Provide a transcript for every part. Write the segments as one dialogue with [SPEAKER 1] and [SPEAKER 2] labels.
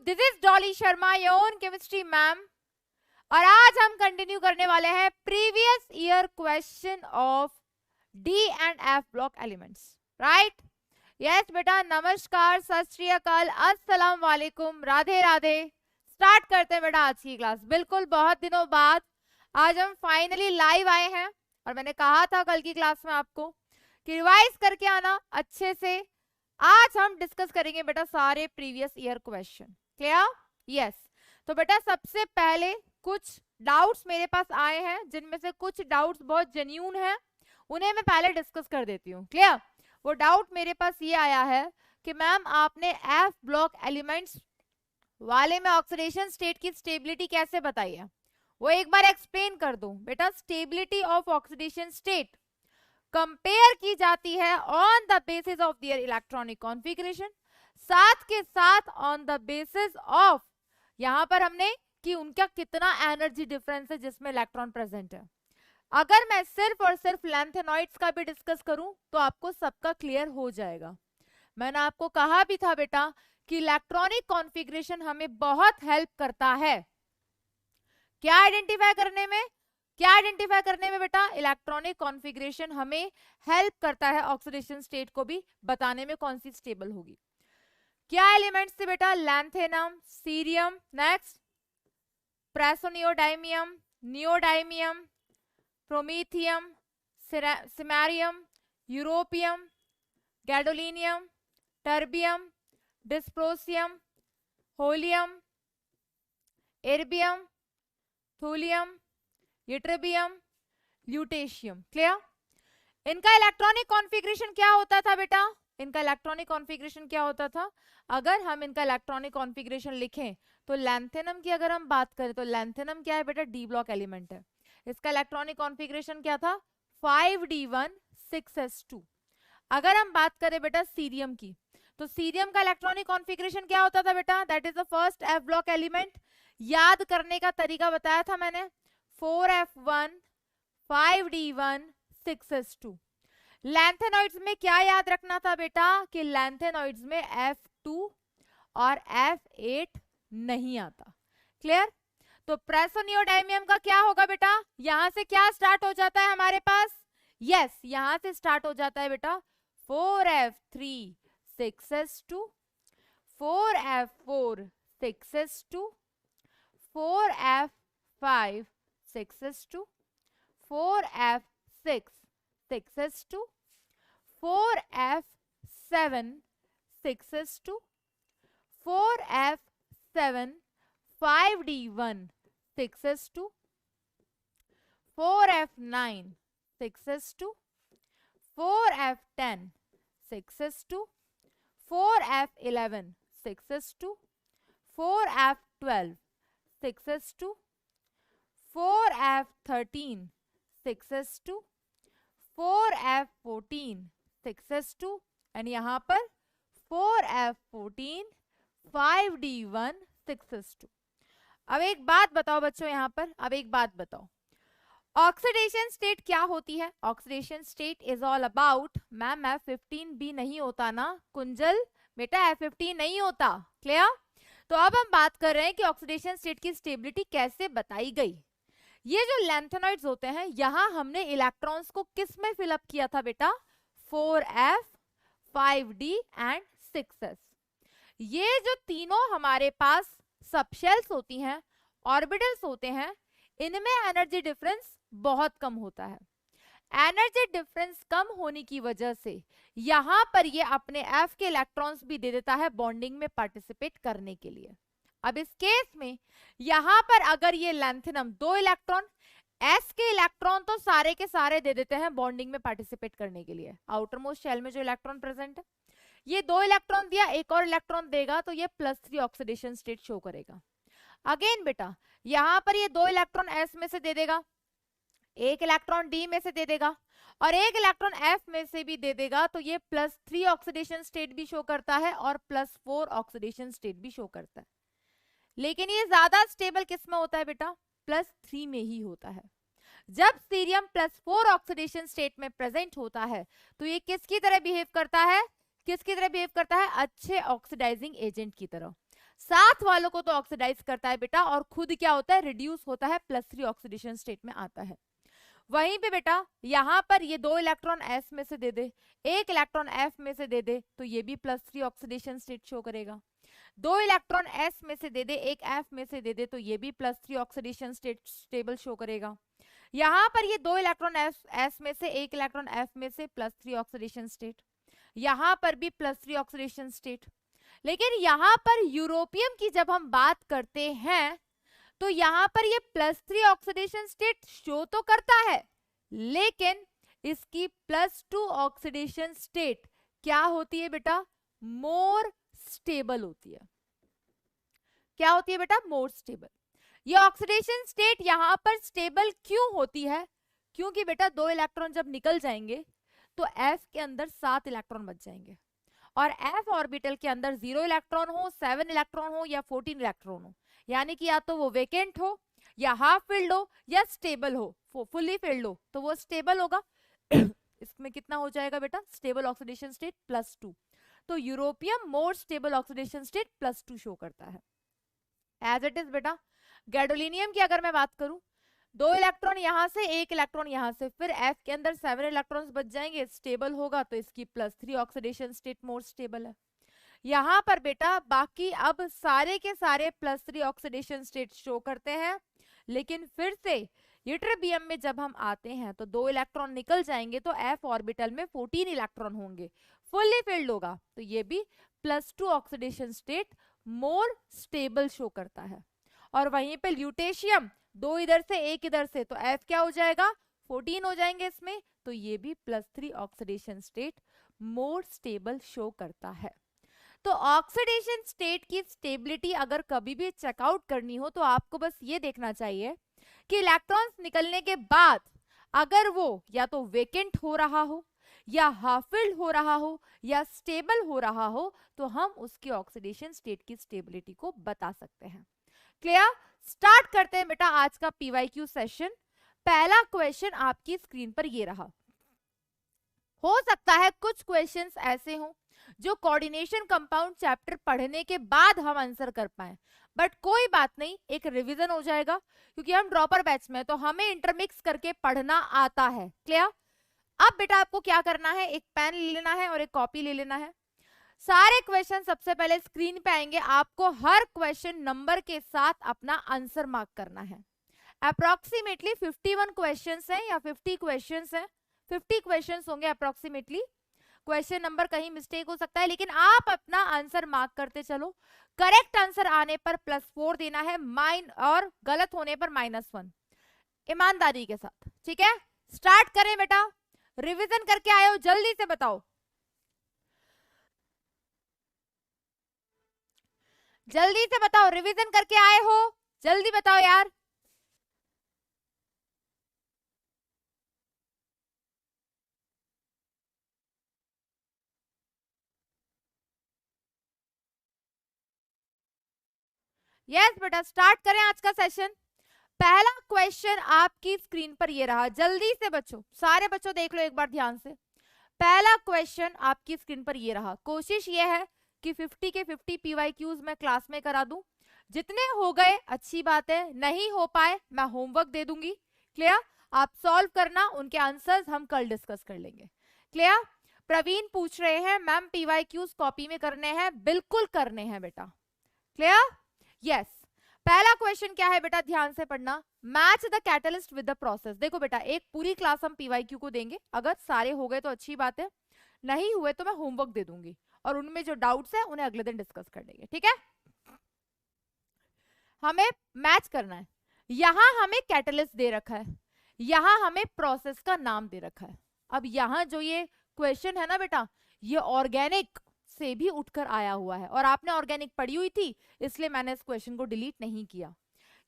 [SPEAKER 1] This is Dolly Sharma, your own chemistry ma'am, और आज हम कंटिन्यू करने वाले हैं previous year question of D and F block elements, right? Yes बेटा, नमस्कार, सत श्री अकाल, अस्सलाम वालेकुम, राधे राधे। स्टार्ट करते हैं बेटा आज की क्लास। बिल्कुल बहुत दिनों बाद आज हम फाइनली लाइव आए हैं, और मैंने कहा था कल की क्लास में आपको कि रिवाइज करके आना अच्छे से। आज हम डिस्कस करेंगे बेटा सारे previous year question, clear? Yes. तो बेटा सबसे पहले कुछ डाउट्स मेरे पास आए हैं, जिनमें से कुछ डाउट्स बहुत जेन्युइन हैं, उन्हें मैं पहले डिस्कस कर देती हूँ, क्लियर? वो डाउट मेरे पास ये आया है कि मैम आपने एफ ब्लॉक एलिमेंट्स वाले में ऑक्सीडेशन स्टेट की स्टेबिलिटी कैसे बताई है, वो एक बार एक्सप्लेन कर दूं। बेटा stability of oxidation state compare की जाती है on the basis of their electronic configuration, साथ के साथ ऑन द बेसिस ऑफ, यहां पर हमने कि उनका कितना एनर्जी डिफरेंस है जिसमें इलेक्ट्रॉन प्रेजेंट है। अगर मैं सिर्फ और सिर्फ लैंथेनॉइड्स का भी डिस्कस करूं तो आपको सबका क्लियर हो जाएगा। मैंने आपको कहा भी था बेटा कि इलेक्ट्रॉनिक कॉन्फ़िगरेशन हमें बहुत हेल्प करता है क्या आइडेंटिफाई करने में, बेटा इलेक्ट्रॉनिक कॉन्फ़िगरेशन हमें हेल्प करता है ऑक्सीडेशन स्टेट को भी बताने में कौन सी स्टेबल होगी। क्या एलिमेंट्स थे बेटा? Lanthanum, cerium, next praseodymium, neodymium, promethium, samarium, europium, gadolinium, terbium, dysprosium, holmium, erbium, thulium, ytterbium, lutetium, clear? इनका इलेक्ट्रॉनिक कॉन्फ़िगरेशन क्या होता था बेटा? इनका इलेक्ट्रॉनिक कॉन्फ़िगरेशन क्या होता था? अगर हम इनका इलेक्ट्रॉनिक कॉन्फ़िगरेशन लिखें तो लैंथेनम की अगर हम बात करें तो लैंथेनम क्या है बेटा? डी ब्लॉक एलिमेंट है। इसका इलेक्ट्रॉनिक कॉन्फ़िगरेशन क्या था? 5d1 6s2। अगर हम बात करें बेटा सीरियम की, तो सीरियम का इलेक्ट्रॉनिक कॉन्फ़िगरेशन क्या होता था बेटा? That is the first F block element. याद करने का तरीका बताया था मैंने, 4f1 5d1 6s2। लैंथेनॉइड्स में क्या याद रखना था बेटा कि लैंथेनॉइड्स में f2 और f8 नहीं आता, क्लियर? तो प्रेसोनियोडाइमियम का क्या होगा बेटा? यहां से क्या स्टार्ट हो जाता है हमारे पास? यस, यहां से स्टार्ट हो जाता है बेटा 4f3 6s2, 4f4 6s2, 4f5 6s2, 4f6 6s2, 4f7 6s2, 4f7 5d1 6s2, 4f9 6s2, 4f10 6s2, 4f11 6s2, 4f12 6s2, 4f13 6s2, 4f14 6s2, and यहां पर 4f14 5d1 6s2। अब एक बात बताओ बच्चों, यहां पर अब एक बात बताओ, ऑक्सीडेशन स्टेट क्या होती है? Oxidation state is all about, ma'am F15 भी नहीं होता ना कुंजल, बेटा F15 नहीं होता, क्लियर? तो अब हम बात कर रहे हैं कि ऑक्सीडेशन स्टेट की स्टेबिलिटी कैसे बताई गई। ये जो लैंथेनॉइड्स होते हैं, यहां हमने इलेक्ट्रॉन्स को किस में फिलअप किया था बेटा? 4f 5d and 6s। ये जो तीनों हमारे पास सबशेल्स होती हैं, ऑर्बिटल्स होते हैं, इनमें एनर्जी डिफरेंस बहुत कम होता है। एनर्जी डिफरेंस कम होने की वजह से यहां पर ये अपने F के इलेक्ट्रॉन्स भी दे देता है बॉन्डिंग में पार्टिसिपेट करने के लिए। अब इस केस में यहां पर अगर ये लैंथेनम 2 इलेक्ट्रॉन, S के इलेक्ट्रॉन तो सारे के सारे दे देते हैं बॉन्डिंग में पार्टिसिपेट करने के लिए, आउटर मोस्ट शेल में जो इलेक्ट्रॉन प्रेजेंट है, ये 2 इलेक्ट्रॉन दिया, एक और इलेक्ट्रॉन देगा तो ये +3 ऑक्सीडेशन स्टेट शो करेगा। अगेन बेटा यहां पर ये 2 इलेक्ट्रॉन S में से दे देगा, एक इलेक्ट्रॉन D में से दे देगा, और एक इलेक्ट्रॉन F में से भी दे देगा, तो ये +3 ऑक्सीडेशन स्टेट भी शो करता है और +4 ऑक्सीडेशन स्टेट भी शो करता है। लेकिन ये ज्यादा स्टेबल किस में होता है बेटा? +3 में ही होता है। जब सीरियम +4 ऑक्सीडेशन स्टेट में प्रेजेंट होता है तो ये किसकी तरह बिहेव करता है? किसकी तरह बिहेव करता है? अच्छे ऑक्सीडाइजिंग एजेंट की तरह। साथ वालों को तो ऑक्सीडाइज करता है बेटा, और खुद क्या होता है, रिड्यूस होता है, +3 ऑक्सीडेशन स्टेट में आता है। वहीं पे बेटा यहां पर ये 2 इलेक्ट्रॉन s में से दे दे, 1 इलेक्ट्रॉन f में से दे दे, तो ये भी +3 ऑक्सीडेशन स्टेट शो करेगा। 2 इलेक्ट्रॉन s में से दे दे, 1 f में से दे दे, तो ये भी +3 ऑक्सीडेशन स्टेट स्टेबल शो करेगा। यहाँ पर ये 2 इलेक्ट्रॉन s में से 1 इलेक्ट्रॉन f में से +3 ऑक्सीडेशन स्टेट, यहाँ पर भी +3 ऑक्सीडेशन स्टेट। लेकिन यहाँ पर यूरोपियम की जब हम बात करते हैं तो यहाँ पर ये +3 ऑक्सीडेशन स्टेट शो तो करता है, लेकिन इसकी +2 ऑक्सीडेशन स्टेट क्या होती है बेटा, मोर स्टेबल होती है। क्या होती है बेटा, मोर स्टेबल। ये ऑक्सीडेशन स्टेट यहाँ पर स्टेबल क्यों होती है, क्योंकि बेटा 2 इलेक्ट्रॉन जब निकल जाएंगे तो F के अंदर 7 इलेक्ट्रॉन बच जाएंगे, और F ऑर्बिटल के अंदर 0 इलेक्ट्रॉन हो, 7 इलेक्ट्रॉन हो या 14 इलेक्ट्रॉन हो, यानी कि या तो वो वेकेंट हो या हाफ फिल्ड हो या स्टेबल हो। फुल्ली फिल्ड हो तो वो स्टेबल होगा इसमें कितना हो जाएगा बेटा, स्टेबल ऑक्सीडेशन स्टेट +2। तो europium more stable oxidation state +2 show करता है एज इट इज बेटा। गैडोलिनियम की अगर मैं बात करूं, 2 इलेक्ट्रॉन यहां से, 1 इलेक्ट्रॉन यहां से, फिर F के अंदर 7 इलेक्ट्रॉन्स बच जाएंगे, स्टेबल होगा, तो इसकी +3 ऑक्सीडेशन स्टेट मोर स्टेबल है। यहाँ पर बेटा बाकी अब सारे के सारे +3 ऑक्सीडेशन स्टेट शो करते हैं, लेकिन फिर से यूट्रिबियम में जब हम आते हैं तो 2 इलेक्ट्रॉन निकल जाएंगे, तो F ऑर्बिटल में 14 इलेक्ट्रॉन होंगे, फुल्ली फिल्ड होगा, तो ये भी +2 oxidation state more stable show करता है। और वहीं पे ल्यूटेशियम 2 इधर से 1 इधर से, तो F क्या हो जाएगा, 14 हो जाएंगे इसमें, तो ये भी +3 oxidation state more stable show करता है। तो ऑक्सीडेशन स्टेट की स्टेबिलिटी अगर कभी भी चेकआउट करनी हो तो आपको बस ये देखना चाहिए कि इलेक्ट्रॉन्स निकलने के बाद अगर वो या तो वेकेंट हो रहा हो या हाफ फिल्ड हो रहा हो या स्टेबल हो रहा हो, तो हम उसकी ऑक्सीडेशन स्टेट की स्टेबिलिटी को बता सकते हैं। क्लियर? स्टार्ट करते हैं बेटा आज का पीवाईक्यू सेशन। पहला क्वेश्चन आपकी स्क्रीन पर ये रहा। हो सकता है कुछ क्वेश्चंस ऐसे हों जो कोऑर्डिनेशन कंपाउंड चैप्टर पढ़ने के बाद हम आंसर कर पाए, बट कोई बात नहीं, एक रिवीजन हो जाएगा, क्योंकि हम ड्रॉपर बैच में, तो हमें इंटरमिक्स करके पढ़ना आता है। क्लियर? अब बेटा आपको क्या करना है, एक पेन ले लेना है और एक कॉपी ले लेना है। सारे क्वेश्चन सबसे पहले स्क्रीन पे आएंगे, आपको हर क्वेश्चन नंबर के साथ अपना आंसर मार्क करना है। अप्रोक्सीमेटली 51 क्वेश्चंस हैं या 50 क्वेश्चंस हैं, 50 क्वेश्चंस होंगे अप्रोक्सीमेटली। क्वेश्चन नंबर कहीं मिस्टेक हो सकता है, लेकिन आप अपना आंसर मार्क करते चलो। करेक्ट आंसर आने पर +4 देना है, और गलत होने पर -1, ईमानदारी के साथ। ठीक है, स्टार्ट करें बेटा। रिवीजन करके आए हो, जल्दी से बताओ, जल्दी से बताओ, रिवीजन करके आए हो, जल्दी बताओ यार। यस बेटा, स्टार्ट करें आज का सेशन। पहला क्वेश्चन आपकी स्क्रीन पर ये रहा, जल्दी से बच्चों, सारे बच्चों देख लो एक बार ध्यान से। पहला क्वेश्चन आपकी स्क्रीन पर ये रहा। कोशिश ये है कि 50 के 50 पीवाईक्यूज मैं क्लास में करा दूं। जितने हो गए अच्छी बात है, नहीं हो पाए मैं होमवर्क दे दूंगी। क्लियर? आप सॉल्व करना, उनके आंसर्स हम कल डिस्कस कर लेंगे। क्लियर? प्रवीण पूछ रहे हैं मैम पीवाईक्यूज कॉपी में करने हैं, बिल्कुल करने हैं बेटा। क्लियर? यस। पहला क्वेश्चन क्या है बेटा, ध्यान से पढ़ना। Match the catalyst with the process. देखो बेटा, एक पूरी क्लास हम पीवाईक्यू को देंगे, अगर सारे हो गए तो अच्छी बात है, नहीं हुए तो मैं होमवर्क दे दूंगी, और उनमें जो डाउट्स है उन्हें अगले दिन डिस्कस कर लेंगे। ठीक है, हमें मैच करना है। यहां हमें कैटलिस्ट दे रखा है, यहां हमें प्रोसेस का नाम दे रखा है। अब यहां जो ये क्वेश्चन है ना बेटा, ये ऑर्गेनिक से भी उठकर आया हुआ है, और आपने ऑर्गेनिक पढ़ी हुई थी, इसलिए मैंने इस क्वेश्चन को डिलीट नहीं किया।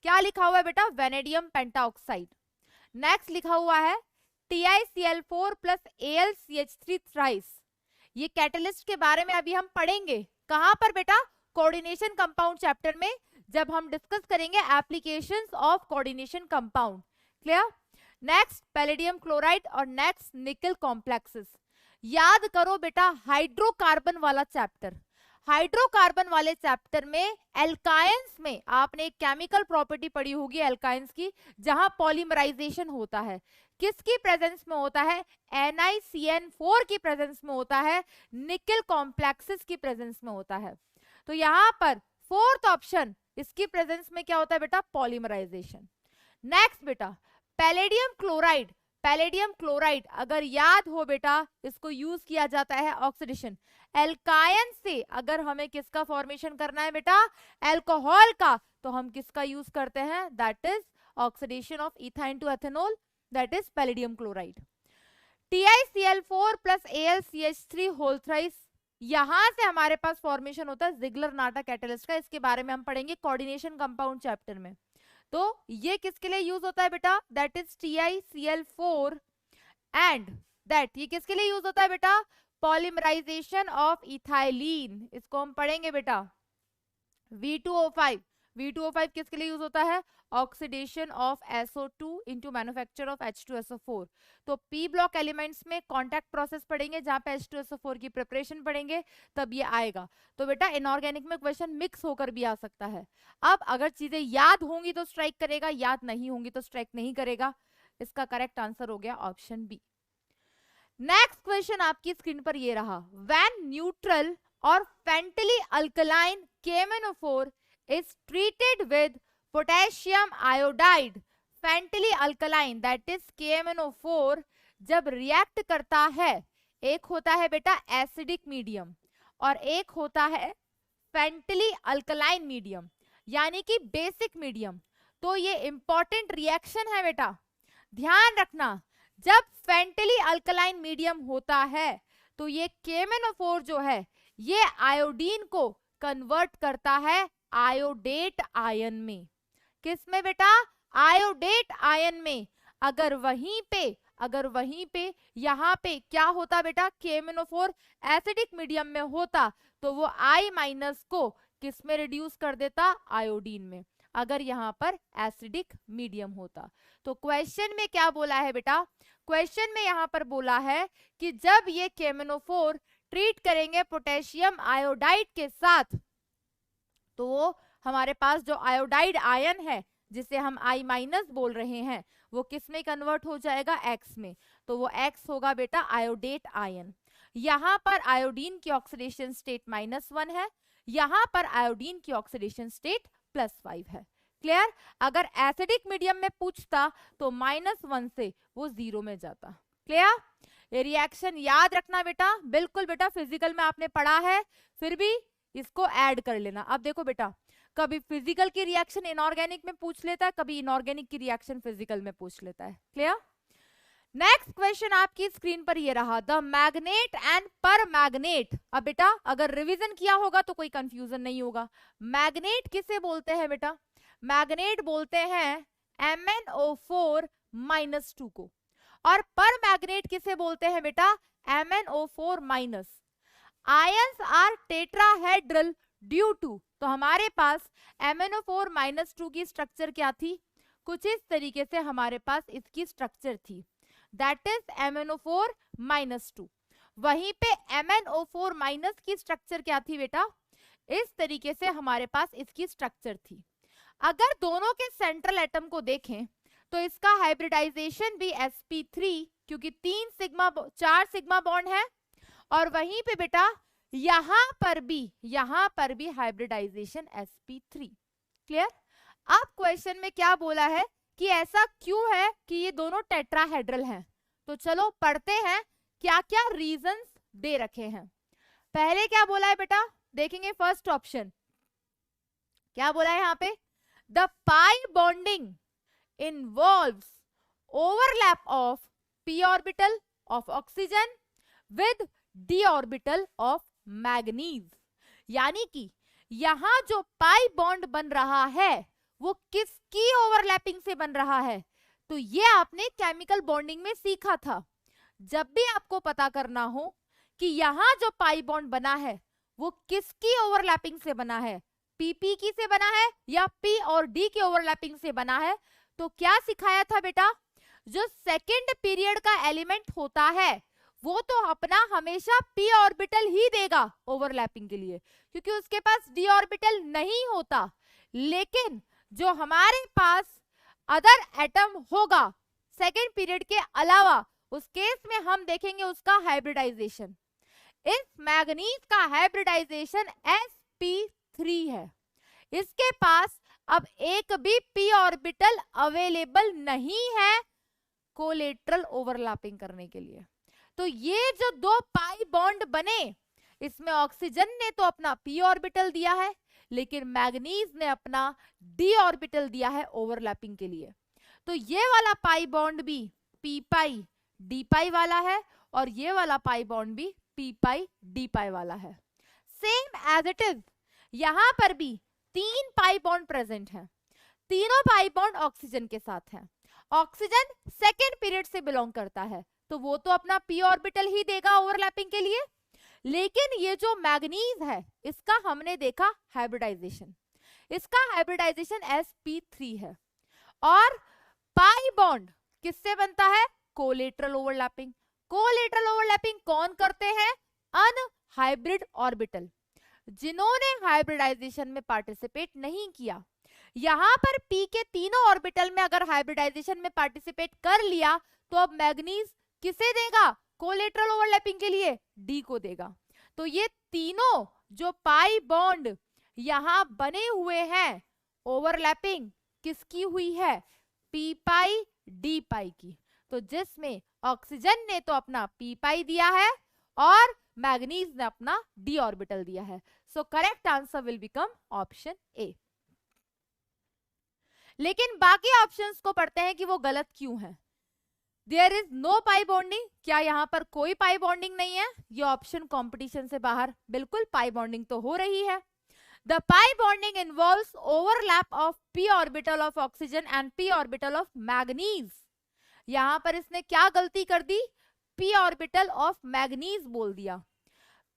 [SPEAKER 1] क्या लिखा हुआ है बेटा, वेनेडियम पेंटाऑक्साइड। नेक्स्ट लिखा हुआ है TiCl4 + AlCH3 थ्राइस। ये कैटलिस्ट के बारे में अभी हम पढ़ेंगे, कहां पर बेटा, कोऑर्डिनेशन कंपाउंड चैप्टर में, जब हम डिस्कस करेंगे applications of coordination compound. Clear? Next palladium chloride और नेक्स्ट निकल कॉम्प्लेक्सेस। याद करो बेटा, हाइड्रोकार्बन वाला चैप्टर। हाइड्रोकार्बन वाले चैप्टर में एल्काइंस में आपने एक केमिकल प्रॉपर्टी पढ़ी होगी एल्काइंस की, जहां पॉलीमराइजेशन होता है, किसकी प्रेजेंस में होता है, NiCN4 की प्रेजेंस में होता है, निकल कॉम्प्लेक्सेस की प्रेजेंस में होता है। तो यहां पर फोर्थ ऑप्शन, इसकी प्रेजेंस में क्या होता है बेटा, पॉलीमराइजेशन। नेक्स्ट बेटा पैलेडियम क्लोराइड, पैलेडियम क्लोराइड अगर याद हो बेटा, इसको यूज किया जाता है ऑक्सीडेशन, एल्काइन से अगर हमें किसका फॉर्मेशन करना है बेटा, एल्कोहल का, तो हम किसका यूज करते हैं, that is oxidation of ethyne to ethanol, that is palladium chloride. TiCl4 plus AlCH3 whole thrice, यहां से हमारे पास फॉर्मेशन होता है जिगलर नाटा कैटलिस्ट का, इसके बारे में हम पढ़ेंगे कोऑर्डिनेशन कंपाउंड चैप्टर में। तो ये किसके लिए यूज होता है बेटा, that is TiCl4 and that, ये किसके लिए यूज होता है बेटा, पॉलीमराइजेशन ऑफ इथाइलिन, इसको हम पढ़ेंगे बेटा। V2O5, V2O5 किसके लिए यूज होता है, oxidation of SO2 into manufacture of H2SO4। तो P ब्लॉक एलिमेंट्स में कॉन्टैक्ट प्रोसेस पढ़ेंगे, जहां पे H2SO4 की प्रिपरेशन पढ़ेंगे, तब ये आएगा। तो बेटा इनऑर्गेनिक में क्वेश्चन मिक्स होकर भी आ सकता है। अब अगर चीजें याद होंगी तो स्ट्राइक करेगा, याद नहीं होंगी तो स्ट्राइक नहीं करेगा। इसका करेक्ट आंसर हो गया ऑप्शन बी। नेक्स्ट क्वेश्चन आपकी स्क्रीन पर ये रहा, व्हेन न्यूट्रल और faintly alkaline KMnO4 is treated with potassium iodide, faintly alkaline that is KMnO4 जब रिएक्ट करता है, एक होता है बेटा एसिडिक मीडियम और एक होता है फेंटली अल्कलाइन मीडियम, यानी कि बेसिक मीडियम। तो ये इंपॉर्टेंट रिएक्शन है बेटा, ध्यान रखना। जब फेंटली अल्कलाइन मीडियम होता है तो ये KMnO4 जो है ये आयोडीन को कन्वर्ट करता है आयोडेट आयन में। किस में बेटा, आयोडेट आयन में। अगर वहीं पे यहाँ पे क्या होता बेटा, KMnO4 एसिडिक मीडियम में होता तो वो I- को किस में रिड्यूस कर देता, आयोडीन में, अगर यहाँ पर एसिडिक मीडियम होता। तो क्वेश्चन में क्या बोला है बेटा, क्वेश्चन में यहाँ पर बोला है कि जब ये KMnO4 ट्रीट करेंगे पोटेशियम आयोडाइड के साथ, तो वो हमारे पास जो आयोडाइड आयन है जिसे हम I- बोल रहे हैं, वो किस में कन्वर्ट हो जाएगा, X में। तो वो X होगा बेटा आयोडेट आयन। यहाँ पर आयोडीन की ऑक्सीडेशन स्टेट -1 है, यहाँ पर आयोडीन की ऑक्सीडेशन स्टेट +5 है। क्लियर। अगर एसिडिक मीडियम में पूछता तो -1 से वो 0 में जाता। क्लियर। ये रिएक्शन याद रखना बेटा, बिल्कुल बेटा फिजिकल में आपने पढ़ा है, फिर भी इसको ऐड कर लेना। अब देखो बेटा, कभी फिजिकल की रिएक्शन इनऑर्गेनिक में पूछ लेता है, कभी इनऑर्गेनिक की रिएक्शन फिजिकल में पूछ लेता है। क्लियर। नेक्स्ट क्वेश्चन आपकी स्क्रीन पर ये रहा, द मैग्नेट एंड पर मैग्नेट। अब बेटा अगर रिवीजन किया होगा तो कोई कंफ्यूजन नहीं होगा। मैग्नेट किसे बोलते हैं बेटा, मैग्नेट बोलते हैं MnO4 -2 को, और पर मैग्नेट किसे बोलते हैं बेटा, MnO4-। Ions are tetrahedral due to, तो हमारे पास MnO4-2 की स्ट्रक्चर क्या थी, कुछ इस तरीके से हमारे पास इसकी स्ट्रक्चर थी, दैट इज MnO4-2। वहीं पे MnO4- की स्ट्रक्चर क्या थी बेटा, इस तरीके से हमारे पास इसकी स्ट्रक्चर थी। अगर दोनों के सेंट्रल एटम को देखें तो इसका हाइब्रिडाइजेशन भी sp3, क्योंकि 4 सिग्मा बॉन्ड है, और वहीं पे बेटा यहां पर भी हाइब्रिडाइजेशन sp3। क्लियर। अब क्वेश्चन में क्या बोला है कि ऐसा क्यों है कि ये दोनों टेट्राहेड्रल हैं, तो चलो पढ़ते हैं क्या क्या रीजंस दे रखे हैं। पहले क्या बोला है बेटा, देखेंगे फर्स्ट ऑप्शन क्या बोला है यहाँ पे, the pi bonding involves overlap of p orbital of oxygen with d orbital of manganese, यानी कि यहां जो पाई बॉन्ड बन रहा है वो किसकी ओवरलैपिंग से बन रहा है, तो ये आपने केमिकल बॉन्डिंग में सीखा था। जब भी आपको पता करना हो कि यहां जो पाई बॉन्ड बना है वो किसकी ओवरलैपिंग से बना है, PP की से बना है या P और D की ओवरलैपिंग से बना है, तो क्या सिखाया था बेटा, जो सेकंड पीरियड का एलिमेंट होता है वो तो अपना हमेशा p ऑर्बिटल ही देगा ओवरलैपिंग के लिए, क्योंकि उसके पास d ऑर्बिटल नहीं होता। लेकिन जो हमारे पास अदर एटम होगा सेकेंड पीरियड के अलावा, उस केस में हम देखेंगे उसका हाइब्रिडाइजेशन। इस मैग्नीज का हाइब्रिडाइजेशन sp3 है। इसके पास अब एक भी p ऑर्बिटल अवेलेबल नहीं है कोलेटरल ओवरलैपिंग करने के लिए। तो ये जो दो पाई बॉन्ड बने, इसमें ऑक्सीजन ने तो अपना p ऑर्बिटल दिया है, लेकिन मैग्नीज ने अपना d ऑर्बिटल दिया है ओवरलैपिंग के लिए। तो ये वाला पाई बॉन्ड भी p पाई d पाई वाला है, और ये वाला पाई बॉन्ड भी p पाई d पाई वाला है। सेम एज इट इज यहां पर भी 3 पाई बॉन्ड प्रेजेंट हैं। तीनों पाई बॉन्ड ऑक्सीजन के साथ हैं। ऑक्सीजन सेकेंड पीरियड से बिलोंग करता है, तो वो तो अपना p ऑर्बिटल ही देगा ओवरलैपिंग के लिए। लेकिन ये जो मैग्नीज है, इसका हमने देखा हाइब्रिडाइजेशन, इसका हाइब्रिडाइजेशन sp3 है। और पाई बॉन्ड किससे बनता है? Collateral overlapping. कोलेटरल ओवरलैपिंग कौन करते हैं? अनहाइब्रिड ऑर्बिटल, जिन्होंने हाइब्रिडाइजेशन में पार्टिसिपेट नहीं किया। यहां पर p के तीनों ऑर्बिटल में अगर हाइब्रिडाइजेशन में पार्टिसिपेट कर लिया, तो अब मैग्नीज किसे देगा कोलेटरल ओवरलैपिंग के लिए? d को देगा। तो ये तीनों जो पाई बॉन्ड यहां बने हुए हैं, ओवरलैपिंग किसकी हुई है? p पाई d पाई की। तो जिसमें ऑक्सीजन ने तो अपना p पाई दिया है और मैग्नीज ने अपना d ऑर्बिटल दिया है। सो correct answer will become option ए। लेकिन बाकी ऑप्शंस को पढ़ते हैं कि वो गलत क्यों है। There is no pi bonding, क्या यहाँ पर कोई पाई बॉन्डिंग नहीं है? ये ऑप्शन कंपटीशन से बाहर। बिल्कुल पाई बॉन्डिंग तो हो रही है। The pi bonding involves overlap of p orbital of oxygen and p orbital of manganese. यहां पर इसने क्या गलती कर दी? p ऑर्बिटल ऑफ मैग्नीज बोल दिया।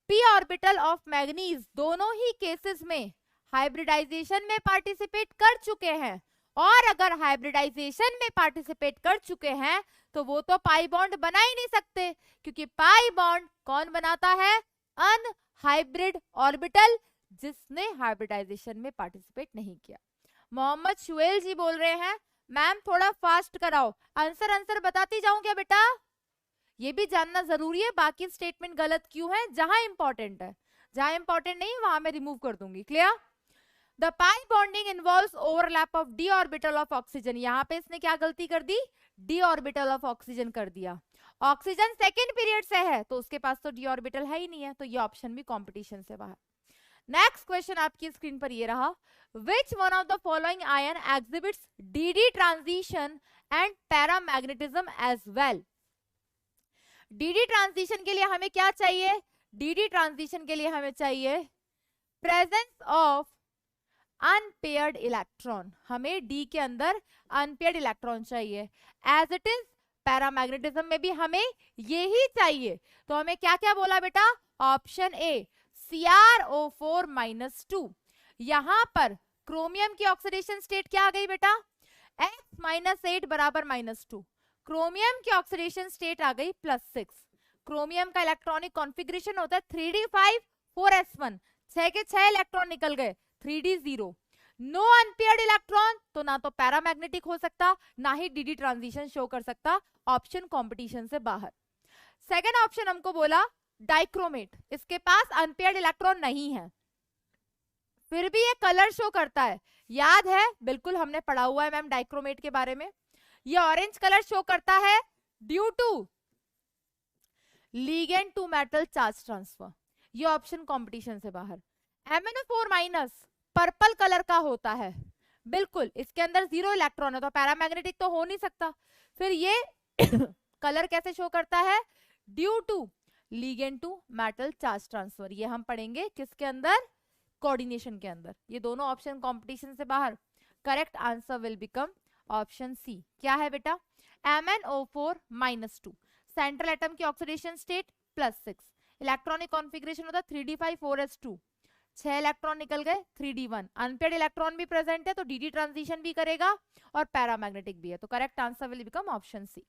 [SPEAKER 1] p ऑर्बिटल ऑफ मैग्नीज दोनों ही केसेस में हाइब्रिडाइजेशन में पार्टिसिपेट कर चुके हैं, और अगर हाइब्रिडाइजेशन में पार्टिसिपेट कर चुके हैं तो वो तो पाई बॉन्ड बना ही नहीं सकते, क्योंकि पाई बॉन्ड कौन बनाता है? अनहाइब्रिड ऑर्बिटल, जिसने हाइब्रिडाइजेशन में पार्टिसिपेट नहीं किया। मोहम्मद शुएल जी बोल रहे हैं मैम थोड़ा फास्ट कराओ, आंसर बताती जाऊं क्या बेटा? ये भी जानना जरूरी है बाकी स्टेटमेंट गलत क्यों है। जहां इंपॉर्टेंट है, जहां इंपॉर्टेंट नहीं वहां मैं रिमूव कर दूंगी। Clear? The pi bonding involves overlap of d orbital of oxygen. यहाँ पे इसने क्या गलती कर दी? d ऑर्बिटल ऑफ ऑक्सीजन कर दिया। ऑक्सीजन सेकेंड पीरियड से है तो उसके पास तो d ऑर्बिटल है ही नहीं है, तो ये ऑप्शन भी कंपटीशन से बाहर। नेक्स्ट क्वेश्चन आपकी स्क्रीन पर ये रहा, which one of the following ion exhibits dd transition and paramagnetism as well. dd transition के लिए हमें क्या चाहिए? dd ट्रांजिशन के लिए हमें चाहिए प्रेजेंस ऑफ अनपेयर्ड इलेक्ट्रॉन। हमें d के अंदर अनपेयर्ड इलेक्ट्रॉन चाहिए। एज इट इज पैरामैग्नेटिज्म में भी हमें यही चाहिए। तो हमें क्या क्या बोला बेटा? Option A CrO4-2। यहां पर क्रोमियम की ऑक्सीडेशन स्टेट क्या आ गई बेटा? X-8 बराबर -2। क्रोमियम की ऑक्सीडेशन स्टेट आ गई +6। क्रोमियम का इलेक्ट्रॉनिक कॉन्फ़िगरेशन होता है 3d5 4s1, 6 के 6 इलेक्ट्रॉन निकल गए 3d0। नो अनपेयर्ड इलेक्ट्रॉन, तो ना तो पैरामैग्नेटिक हो सकता ना ही dd ट्रांजिशन शो कर सकता। ऑप्शन कंपटीशन से बाहर। सेकंड ऑप्शन हमको बोला डाइक्रोमेट, इसके पास अनपेयर्ड इलेक्ट्रॉन नहीं है, फिर भी ये कलर शो करता है। याद है, बिल्कुल हमने पढ़ा हुआ है मैम डाइक्रोमेट के बारे में। ये ऑरेंज कलर शो करता है due to ligand to metal charge transfer. ये ऑप्शन कंपटीशन से बाहर। MnO4- पर्पल कलर का होता है, बिल्कुल इसके अंदर 0 इलेक्ट्रॉन है तो पैरामैग्नेटिक तो हो नहीं सकता। फिर ये कलर कैसे शो करता है? Due to ligand to metal charge transfer. ये हम पढ़ेंगे किसके अंदर? कोऑर्डिनेशन के अंदर। ये दोनों ऑप्शन कंपटीशन से बाहर। Correct answer will become option C. क्या है बेटा? MnO4-2। सेंट्रल एटम की ऑक्सीडेशन स्टेट +6, इलेक्ट्रॉनिक कॉन्फ़िगरेशन होता 3d5 4s2, 6 इलेक्ट्रॉन निकल गए 3d1। अनपेयर्ड इलेक्ट्रॉन भी प्रेजेंट है तो dd ट्रांजिशन भी करेगा और पैरामैग्नेटिक भी है, तो correct answer will become option C.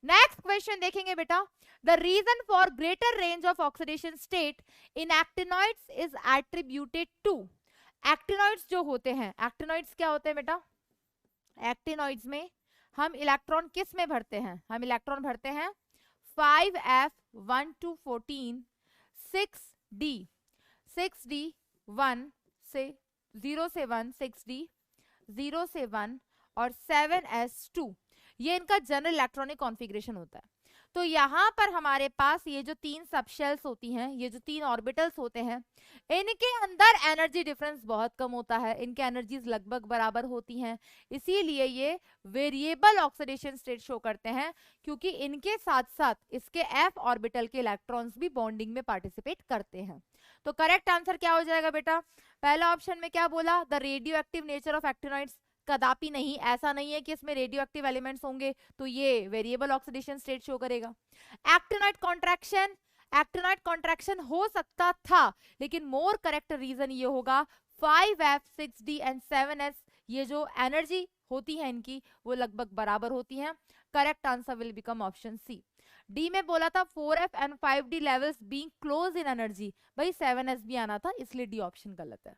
[SPEAKER 1] Next question देखेंगे बेटा, the reason for greater range of oxidation state in actinoids is attributed to. Actinoids जो होते हैं, एक्टिनॉइड्स क्या होते हैं बेटा, एक्टिनॉइड्स में हम इलेक्ट्रॉन किस में भरते हैं, हम इलेक्ट्रॉन भरते हैं 5f1 to 14 6d 6d 1 से 0 से 1 6d 0 से 1 और 7s2, ये इनका जनरल इलेक्ट्रॉनिक कॉन्फ़िगरेशन होता है। तो यहाँ पर हमारे पास ये जो 3 सबशेल्स होती हैं, ये जो 3 ऑर्बिटल्स होते हैं, इनके अंदर एनर्जी डिफरेंस बहुत कम होता है, इनके एनर्जीज लगभग बराबर होती हैं, इसीलिए ये वेरिएबल ऑक्सीडेशन स्टेट शो करते हैं, क्योंकि इनके साथ साथ इसके f ऑर्बिटल के इलेक्ट्रॉन्स भी बॉन्डिंग में पार्टिसिपेट करते हैं। तो करेक्ट आंसर क्या हो जाएगा बेटा, पहला ऑप्शन में क्या बोला, the radio active nature of actinoids, कदापि नहीं, ऐसा नहीं है कि इसमें रेडियो एक्टिव एलिमेंट्स होंगे तो ये वेरिएबल ऑक्सीडेशन स्टेट शो करेगा। एक्टिनाइड कॉन्ट्रैक्शन, एक्टिनाइड कॉन्ट्रैक्शन हो सकता था, लेकिन मोर करेक्ट रीजन ये होगा 5f 6d एंड 7s, ये जो एनर्जी होती है इनकी वो लगभग बराबर होती हैं। Correct answer will become option C. D में बोला था 4f and 5d levels being close in energy, भाई 7s भी आना था, इसलिए डी ऑप्शन गलत है।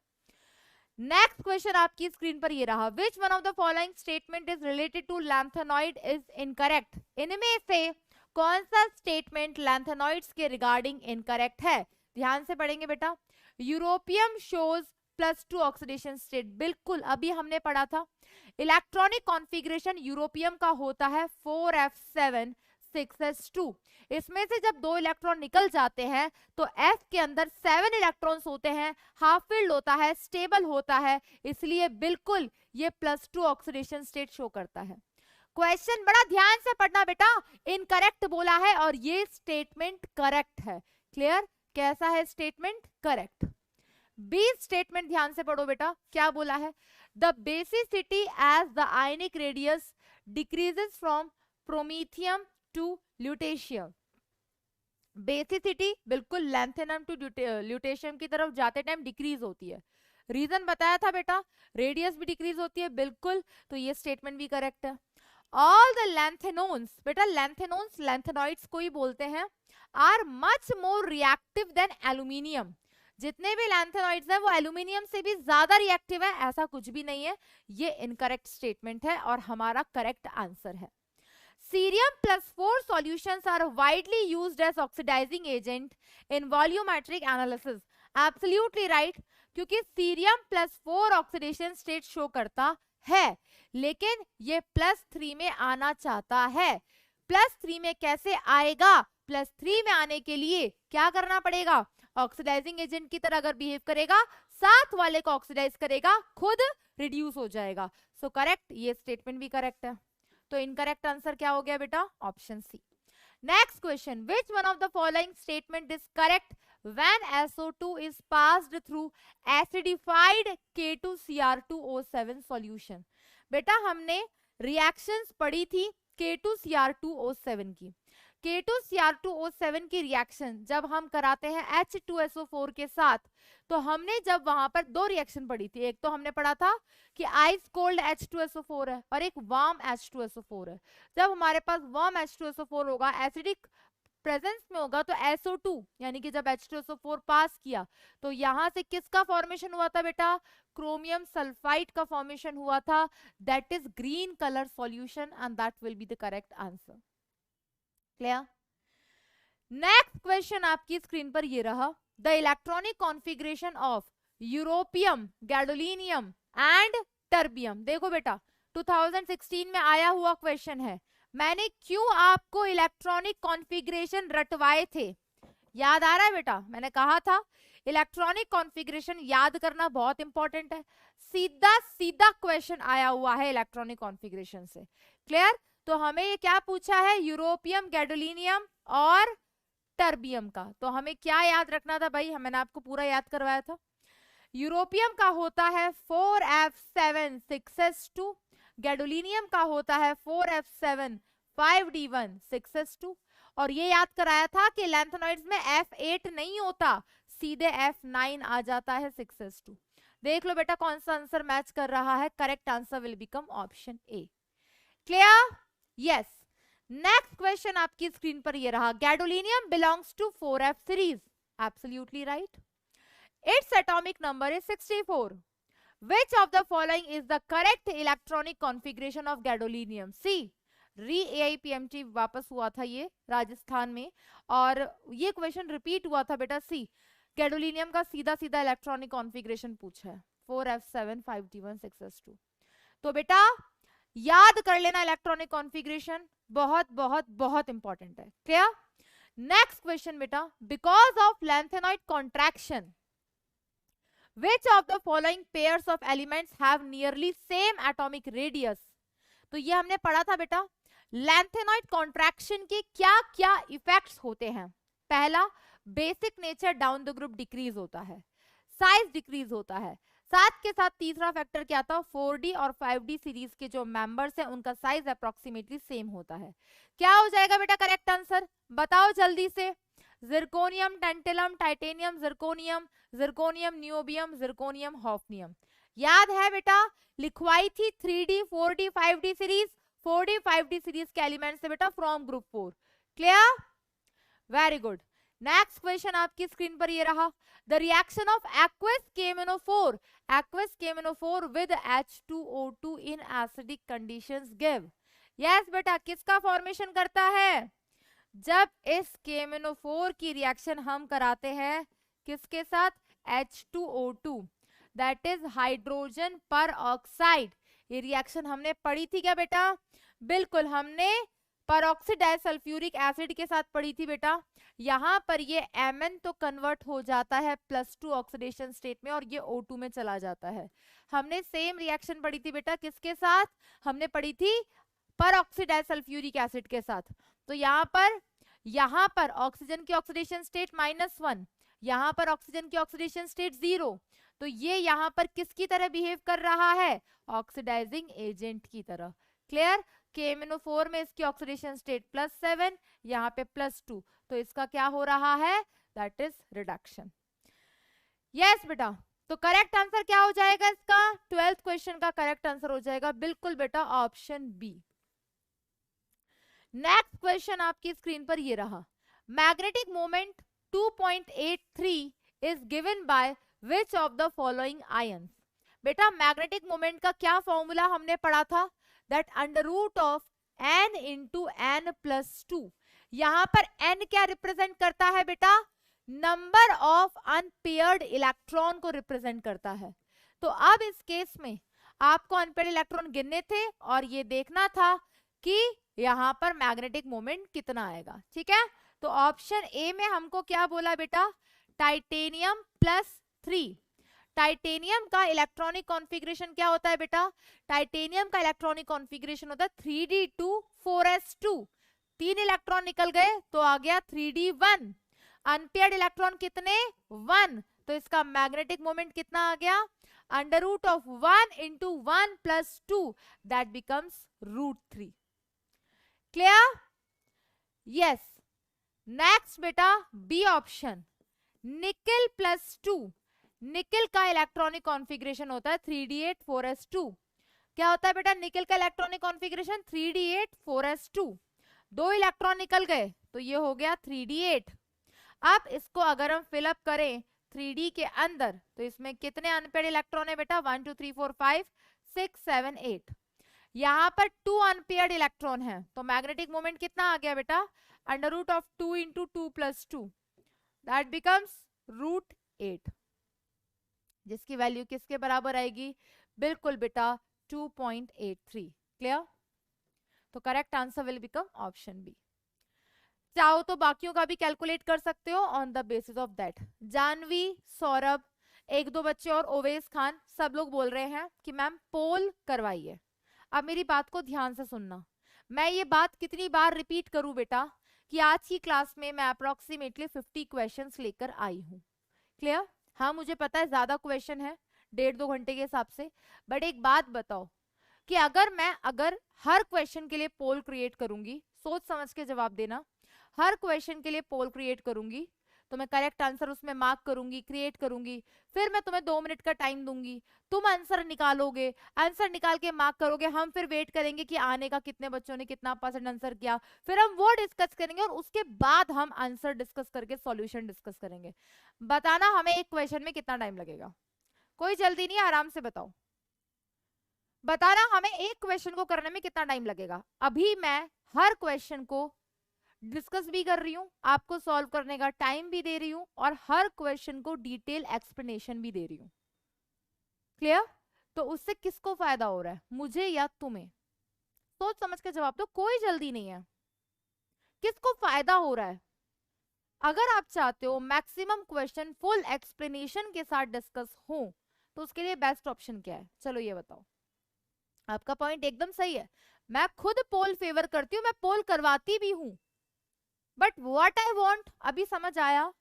[SPEAKER 1] नेक्स्ट क्वेश्चन आपकी स्क्रीन पर ये रहा, which one of the following statement is related to lanthanoid is incorrect. इनमें से कौन सा स्टेटमेंट लैंथेनॉइड्स के रिगार्डिंग इनकरेक्ट है, ध्यान से पढ़ेंगे बेटा। यूरोपियम शोज +2 ऑक्सीडेशन स्टेट, बिल्कुल अभी हमने पढ़ा था। इलेक्ट्रॉनिक कॉन्फ़िगरेशन यूरोपियम का होता है 4f7 6s2, इसमें से जब 2 इलेक्ट्रॉन निकल जाते हैं तो f के अंदर 7 इलेक्ट्रॉन्स होते हैं, हाफ फिल्ड होता है, स्टेबल होता है, इसलिए बिल्कुल ये +2 ऑक्सीडेशन स्टेट शो करता है। क्वेश्चन बड़ा ध्यान से पढ़ना बेटा, इनकरेक्ट बोला है और ये स्टेटमेंट करेक्ट है। क्लियर, कैसा है स्टेटमेंट, करेक्ट। बी स्टेटमेंट ध्यान से पढ़ो बेटा, क्या बोला है, the basicity as the ionic radius decreases from promethium to lutetium. Basicity बिल्कुल लैंथेनम टू ल्यूटेशियम की तरफ जाते टाइम डिक्रीज होती है, रीजन बताया था बेटा, रेडियस भी डिक्रीज होती है, बिल्कुल, तो ये स्टेटमेंट भी करेक्ट है। ऑल द लैंथेनोन्स, बेटा लैंथेनोन्स लैंथेनॉइड्स को ही बोलते हैं, are much more reactive than aluminium. जितने भी लैंथेनॉइड्स हैं वो एल्यूमिनियम से भी ज्यादा रिएक्टिव है, ऐसा कुछ भी नहीं है, ये इनकरेक्ट स्टेटमेंट है और हमारा करेक्ट आंसर है। Cerium +4 solutions are widely used as oxidizing agent in volumetric analysis. Absolutely right, क्योंकि सीरियम +4 ऑक्सीडेशन स्टेट शो करता है, लेकिन ये +3 में आना चाहता है। +3 में कैसे आएगा, +3 में आने के लिए क्या करना पड़ेगा, ऑक्सीडाइजिंग एजेंट की तरह अगर बिहेव करेगा, साथ वाले को ऑक्सीडाइज करेगा, खुद रिड्यूस हो जाएगा। सो करेक्ट, ये स्टेटमेंट भी करेक्ट है। तो इनकरेक्ट आंसर क्या हो गया बेटा, option C. Next question, which one of the following statement is correct when SO2 is passed through acidified K2Cr2O7 solution। बेटा हमने रिएक्शंस पढ़ी थी K2Cr2O7 की। K2Cr2O7 की रिएक्शन जब हम कराते हैं H2SO4 के साथ, तो हमने जब वहां पर 2 रिएक्शन पढ़ी थी, एक तो हमने पढ़ा था कि आइस कोल्ड H2SO4 है और एक वार्म H2SO4 है। जब हमारे पास वार्म H2SO4 होगा, एसिडिक प्रेजेंस में होगा, तो SO2 यानी कि जब H2SO4 पास किया तो यहां से किसका फॉर्मेशन हुआ था बेटा, क्रोमियम सल्फाइड का फॉर्मेशन हुआ था, that is green colour solution and that will be the correct answer. Clear. Next question आपकी स्क्रीन पर ये रहा, the electronic configuration of europium, gadolinium and terbium. देखो बेटा 2016 में आया हुआ क्वेश्चन है, मैंने क्यों आपको इलेक्ट्रॉनिक कॉन्फ़िगरेशन रटवाए थे, याद आ रहा है बेटा, मैंने कहा था इलेक्ट्रॉनिक कॉन्फ़िगरेशन याद करना बहुत इंपॉर्टेंट है, सीधा सीधा क्वेश्चन आया हुआ है इलेक्ट्रॉनिक कॉन्फ़िगरेशन से। क्लियर, तो हमें ये क्या पूछा है, यूरोपियम, गैडोलिनियम और टर्बियम का, तो हमें क्या याद रखना था भाई, मैंने आपको पूरा याद करवाया था। यूरोपियम का होता है 4f7 6s2, गैडोलिनियम का होता है 4f7 5d1 6s2, और ये याद कराया था कि लैंथेनॉइड्स में f8 नहीं होता, सीधे f9 आ जाता है 6s2। देख लो बेटा कौन सा आंसर मैच कर रहा है, correct answer will become option A. Clear, yes. Next question आपकी स्क्रीन पर ये रहा, gadolinium belongs to 4f series, absolutely right. It's atomic number is 64. Which of the following is the correct electronic configuration of gadolinium? C. AIPMT वापस हुआ था ये राजस्थान में, और ये क्वेश्चन रिपीट हुआ था बेटा. सी, गैडोलिनियम का सीधा सीधा इलेक्ट्रॉनिक कॉन्फ़िगरेशन पूछा है, 4f7 5d1 6s2. तो बेटा याद कर लेना इलेक्ट्रॉनिक कॉन्फ़िगरेशन, बहुत बहुत बहुत इंपॉर्टेंट है. क्लियर? नेक्स्ट क्वेश्चन बेटा, because of lanthanoid contraction which of the following pairs of elements have nearly same atomic radius? तो ये हमने पढ़ा था बेटा, लैंथेनॉइड कॉन्ट्रैक्शन के क्या क्या इफेक्ट्स होते हैं. पहला, basic nature down the group decrease होता है, साइज डिक्रीज होता है, साथ के साथ तीसरा फैक्टर क्या था, 4D और 5D सीरीज के जो मेंबर्स हैं उनका साइज अप्रोक्सीमेटली सेम होता है. क्या हो जाएगा बेटा करेक्ट आंसर, बताओ जल्दी से. Zirconium, tantalum, titanium, zirconium, zirconium niobium, zirconium hafnium. याद है बेटा, लिखवाई थी 3D 4D 5D series. 4D 5D series के एलिमेंट्स है बेटा from group 4. Clear? Very good. Next question आपकी स्क्रीन पर ये रहा, the reaction of aqueous KMnO4 with H2O2 in acidic conditions give. Yes बेटा, किसका फॉर्मेशन करता है? जब इस KMnO4 की रिएक्शन हम कराते हैं किसके साथ, H2O2, दैट इज हाइड्रोजन पर ऑक्साइड. ये रिएक्शन हमने पढ़ी थी क्या बेटा? बिल्कुल, हमने परऑक्सीडाइज सल्फ्यूरिक एसिड के साथ पढ़ी थी बेटा. यहाँ पर ये Mn तो कन्वर्ट हो जाता है +2 ऑक्सीडेशन स्टेट में और ये O2 में चला जाता है. हमने सेम रिएक्शन पढ़ी थी बेटा किसके साथ, हमने पढ़ी थी परऑक्सीडाइज सल्फ्यूरिक एसिड के साथ. तो यहाँ पर ऑक्सीजन की ऑक्सीडेशन स्टेट -1, यहाँ पर ऑक्सीजन की ऑक्सीडेशन स्टेट 0. तो ये यहाँ पर किसकी तरह बिहेव कर रहा है, ऑक्सीडाइजिंग एजेंट की तरह. क्लियर? KMnO4 में इसकी ऑक्सीडेशन स्टेट +7, यहाँ पे +2, तो इसका क्या हो रहा है, दैट इज रिडक्शन. यस बेटा, तो करेक्ट आंसर क्या हो जाएगा इसका, 12th क्वेश्चन का करेक्ट आंसर हो जाएगा बिल्कुल बेटा ऑप्शन बी. नेक्स्ट क्वेश्चन आपकी स्क्रीन पर ये रहा, magnetic moment 2.83 is given by which of the following ions. बेटा मैग्नेटिक मोमेंट का क्या फॉर्मूला हमने पढ़ा था, दैट √n इंटू n+2. यहां पर n क्या रिप्रेजेंट करता है बेटा, नंबर ऑफ अनपेयर्ड इलेक्ट्रॉन को रिप्रेजेंट करता है. तो अब इस केस में आपको अनपेयर्ड इलेक्ट्रॉन गिनने थे और ये देखना था कि यहां पर मैग्नेटिक मोमेंट कितना आएगा. ठीक है, तो ऑप्शन ए में हमको क्या बोला बेटा, टाइटेनियम +3. टाइटेनियम का इलेक्ट्रॉनिक कॉन्फ़िगरेशन क्या होता है बेटा, टाइटेनियम का इलेक्ट्रॉनिक कॉन्फ़िगरेशन होता है 3D2 4s2. 3 इलेक्ट्रॉन निकल गए तो आ गया 3D1. अनपेयर्ड इलेक्ट्रॉन कितने, 1, तो इसका मैग्नेटिक मोमेंट कितना आ गया, √1 into 1+2, that becomes √3. Clear? Yes. Next बेटा बी ऑप्शन, निकल +2. निकल का इलेक्ट्रॉनिक कॉन्फ़िगरेशन होता है 3D8 4s2. क्या होता है बेटा निकल का electronic configuration, 3D8 4s2. 2 electron निकल गए तो ये हो गया 3D8. अब इसको अगर हम फिलअप करें 3D के अंदर तो इसमें कितने अनपेयर्ड इलेक्ट्रॉन है बेटा, 1 2 3 4 5 6 7 8. यहाँ पर 2 अनपेयर्ड इलेक्ट्रॉन है तो मैग्नेटिक मोमेंट कितना आ गया बेटा, √2 इंटू 2+2, दैट बिकम्स √8, जिसकी वैल्यू किसके बराबर आएगी, बिल्कुल बेटा 2.83. क्लियर? तो correct answer will become option B. चाहो तो बाकियों का भी कैलकुलेट कर सकते हो on the basis of that. Janvi, Saurabh, 1-2 बच्चे और ओवेस खान, सब लोग बोल रहे हैं कि मैम पोल करवाइए. अब मेरी बात को ध्यान से सुनना, मैं ये बात कितनी बार रिपीट करूं बेटा कि आज की क्लास में मैं अप्रोक्सीमेटली 50 क्वेश्चंस लेकर आई हूं. क्लियर? हाँ मुझे पता है ज्यादा क्वेश्चन है 1.5-2 घंटे के हिसाब से, बट एक बात बताओ कि अगर हर क्वेश्चन के लिए पोल क्रिएट करूंगी, सोच समझ के जवाब देना, हर क्वेश्चन के लिए पोल क्रिएट करूंगी तो मैं करेक्ट आंसर उसमें मार्क करूंगी, क्रिएट करूंगी, फिर मैं तुम्हें 2 मिनट का टाइम दूंगी, तुम आंसर निकालोगे, आंसर निकाल के मार्क करोगे, हम फिर वेट करेंगे कि आने का कितने बच्चों ने कितना % आंसर किया, फिर हम वो डिस्कस करेंगे और उसके बाद हम आंसर डिस्कस करके सॉल्यूशन डिस्कस करेंगे। बताना हमें एक क्वेश्चन में कितना टाइम लगेगा? कोई जल्दी नहीं, आराम से बताओ। बताना हमें एक क्वेश्चन को करने में कितना टाइम लगेगा। अभी मैं हर क्वेश्चन को डिस्कस भी कर रही हूं, आपको सॉल्व करने का टाइम भी दे रही हूं और हर क्वेश्चन को डिटेल एक्सप्लेनेशन भी दे रही हूं। क्लियर? तो उससे किसको फायदा हो रहा है, मुझे या तुम्हें? सोच समझ के जवाब दो, कोई जल्दी नहीं है। किसको फायदा हो रहा है? अगर आप चाहते हो मैक्सिमम क्वेश्चन फुल एक्सप्लेनेशन के साथ डिस्कस हो तो उसके लिए बेस्ट ऑप्शन क्या है? चलो ये बताओ। आपका पॉइंट एकदम सही है, मैं खुद पोल फेवर करती हूँ, मैं पोल करवाती भी हूं, बट व्हाट आई वांट अभी समझ आया?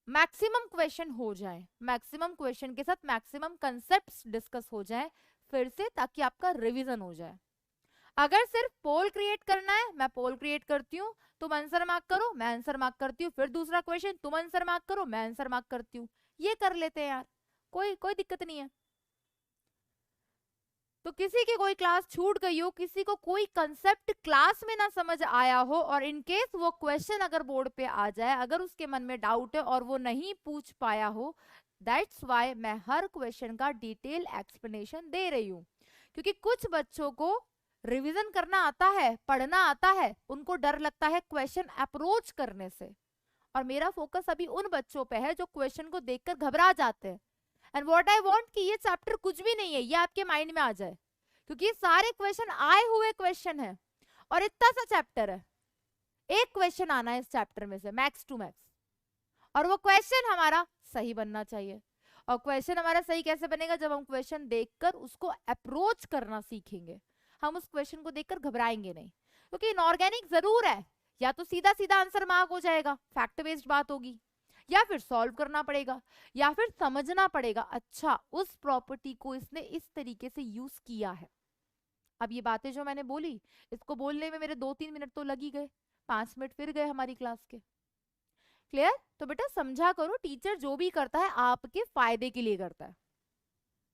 [SPEAKER 1] मैक्सिमम क्वेश्चन हो जाए, मैक्सिमम क्वेश्चन के साथ मैक्सिमम कंसेप्ट्स डिस्कस हो जाए फिर से, ताकि आपका रिवीजन हो जाए। अगर सिर्फ पोल क्रिएट करना है, मैं पोल क्रिएट करती हूँ, तुम आंसर मार्क करो, मैं आंसर मार्क करती हूँ, फिर दूसरा क्वेश्चन तुम आंसर मार्क करो, मैं आंसर मार्क करती हूँ, ये कर लेते हैं यार, कोई दिक्कत नहीं है। तो किसी की कोई क्लास छूट गई हो, किसी को कोई कंसेप्ट क्लास में ना समझ आया हो और इन केस वो क्वेश्चन अगर बोर्ड पे आ जाए, अगर उसके मन में डाउट है और वो नहीं पूछ पाया हो, दैट्स व्हाई मैं हर क्वेश्चन का डिटेल एक्सप्लेनेशन दे रही हूँ। क्योंकि कुछ बच्चों को रिवीजन करना आता है, पढ़ना आता है, उनको डर लगता है क्वेश्चन अप्रोच करने से, और मेरा फोकस अभी उन बच्चों पे है जो क्वेश्चन को देखकर घबरा जाते हैं। एंड व्हाट आई वांट कि ये चैप्टर कुछ भी नहीं है, ये आपके माइंड में आ जाए, क्योंकि सारे क्वेश्चन आए हुए क्वेश्चन है और इतना सा चैप्टर है, एक क्वेश्चन आना है इस चैप्टर में से मैक्स टू मैक्स, और वो क्वेश्चन हमारा सही बनना चाहिए। और क्वेश्चन हमारा सही कैसे बनेगा? जब हम क्वेश्चन देखकर उसको अप्रोच करना सीखेंगे, हम उस क्वेश्चन को देखकर घबराएंगे नहीं, क्योंकि इनऑर्गेनिक जरूर है, या तो सीधा सीधा आंसर मार्क हो जाएगा, फैक्ट बेस्ड बात होगी, या फिर सॉल्व करना पड़ेगा, या फिर समझना पड़ेगा, अच्छा उस प्रॉपर्टी को इसने इस तरीके से यूज किया है। अब ये बातें जो मैंने बोली, इसको बोलने में मेरे 2-3 मिनट तो लग ही गए, 5 मिनट फिर गए हमारी क्लास के। क्लियर? तो बेटा समझा करो, टीचर जो भी करता है आपके फायदे के लिए करता है।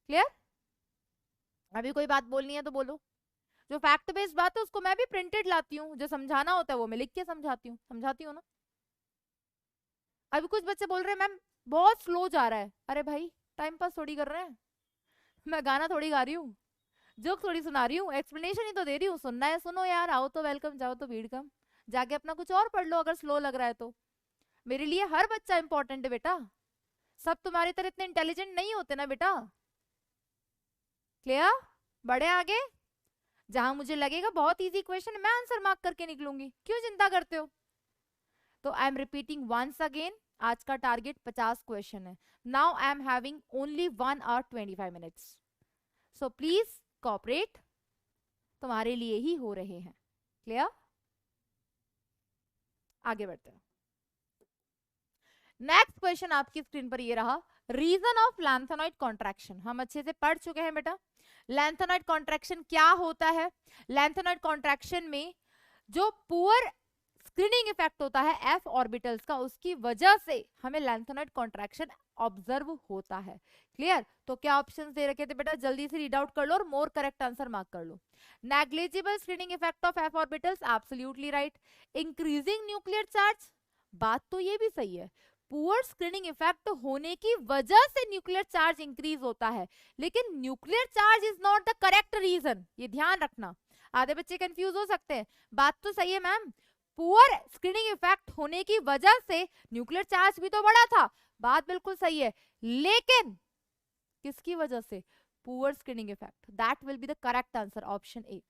[SPEAKER 1] क्लियर? अभी कोई बात बोलनी है तो बोलो। जो फैक्ट बेस्ड बात है उसको मैं भी प्रिंटेड लाती हूँ, जो समझाना होता है वो मैं लिख के समझाती हूँ ना। अभी कुछ बच्चे बोल रहे हैं मैम बहुत स्लो जा रहा है, अरे भाई टाइम पास थोड़ी कर रहे हैं, मैं गाना थोड़ी गा रही हूँ, जोक थोड़ी सुना रही हूँ, एक्सप्लेनेशन ही तो दे रही हूँ, सुनना है सुनो यार, आओ तो वेलकम, जाओ तो भीड़ कम, जाके अपना कुछ और पढ़ लो अगर स्लो लग रहा है तो। मेरे लिए हर बच्चा इंपॉर्टेंट है बेटा, सब तुम्हारी तरह इतने इंटेलिजेंट नहीं होते ना बेटा। क्लियर? बढ़े आगे। जहां मुझे लगेगा बहुत इजी क्वेश्चन मैं आंसर मार्क करके निकलूंगी, क्यों चिंता करते हो? तो I am repeating once again, आज का टारगेट 50 क्वेश्चन है। Now I am having only 1 hour 25 minutes, so please cooperate, तुम्हारे लिए ही हो रहे हैं। क्लियर? आगे बढ़ते हैं। नेक्स्ट क्वेश्चन आपकी स्क्रीन पर ये रहा, रीजन ऑफ लैंथेनॉइड कॉन्ट्रैक्शन। हम अच्छे से पढ़ चुके हैं बेटा, लैंथेनॉइड कॉन्ट्रैक्शन क्या होता है। लैंथेनॉइड कॉन्ट्रैक्शन में जो पुअर स्क्रीनिंग इफेक्ट होता है एफ ऑर्बिटल्स का, उसकी वजह से हमें लैंथेनॉइड कॉन्ट्रैक्शन ऑब्जर्व होता है। क्लियर? तो क्या ऑप्शंस दे रखे थे बेटा, जल्दी से रीड आउट कर लो और मोर करेक्ट आंसर मार्क कर लो। Negligible screening effect of F orbitals, absolutely right. Increasing nuclear charge, बात तो ये भी सही है, पुअर स्क्रीनिंग इफेक्ट होने की वजह से न्यूक्लियर चार्ज इंक्रीज होता है, लेकिन nuclear charge is not the correct reason, ये ध्यान रखना। आधे बच्चे कंफ्यूज हो सकते हैं, बात तो सही है मैम, पुअर स्क्रीनिंग इफेक्ट होने की वजह से न्यूक्लियर चार्ज भी तो बढ़ा था, बात बिल्कुल सही है, लेकिन किसकी वजह से? Poor screening effect, that will be the correct answer, option A.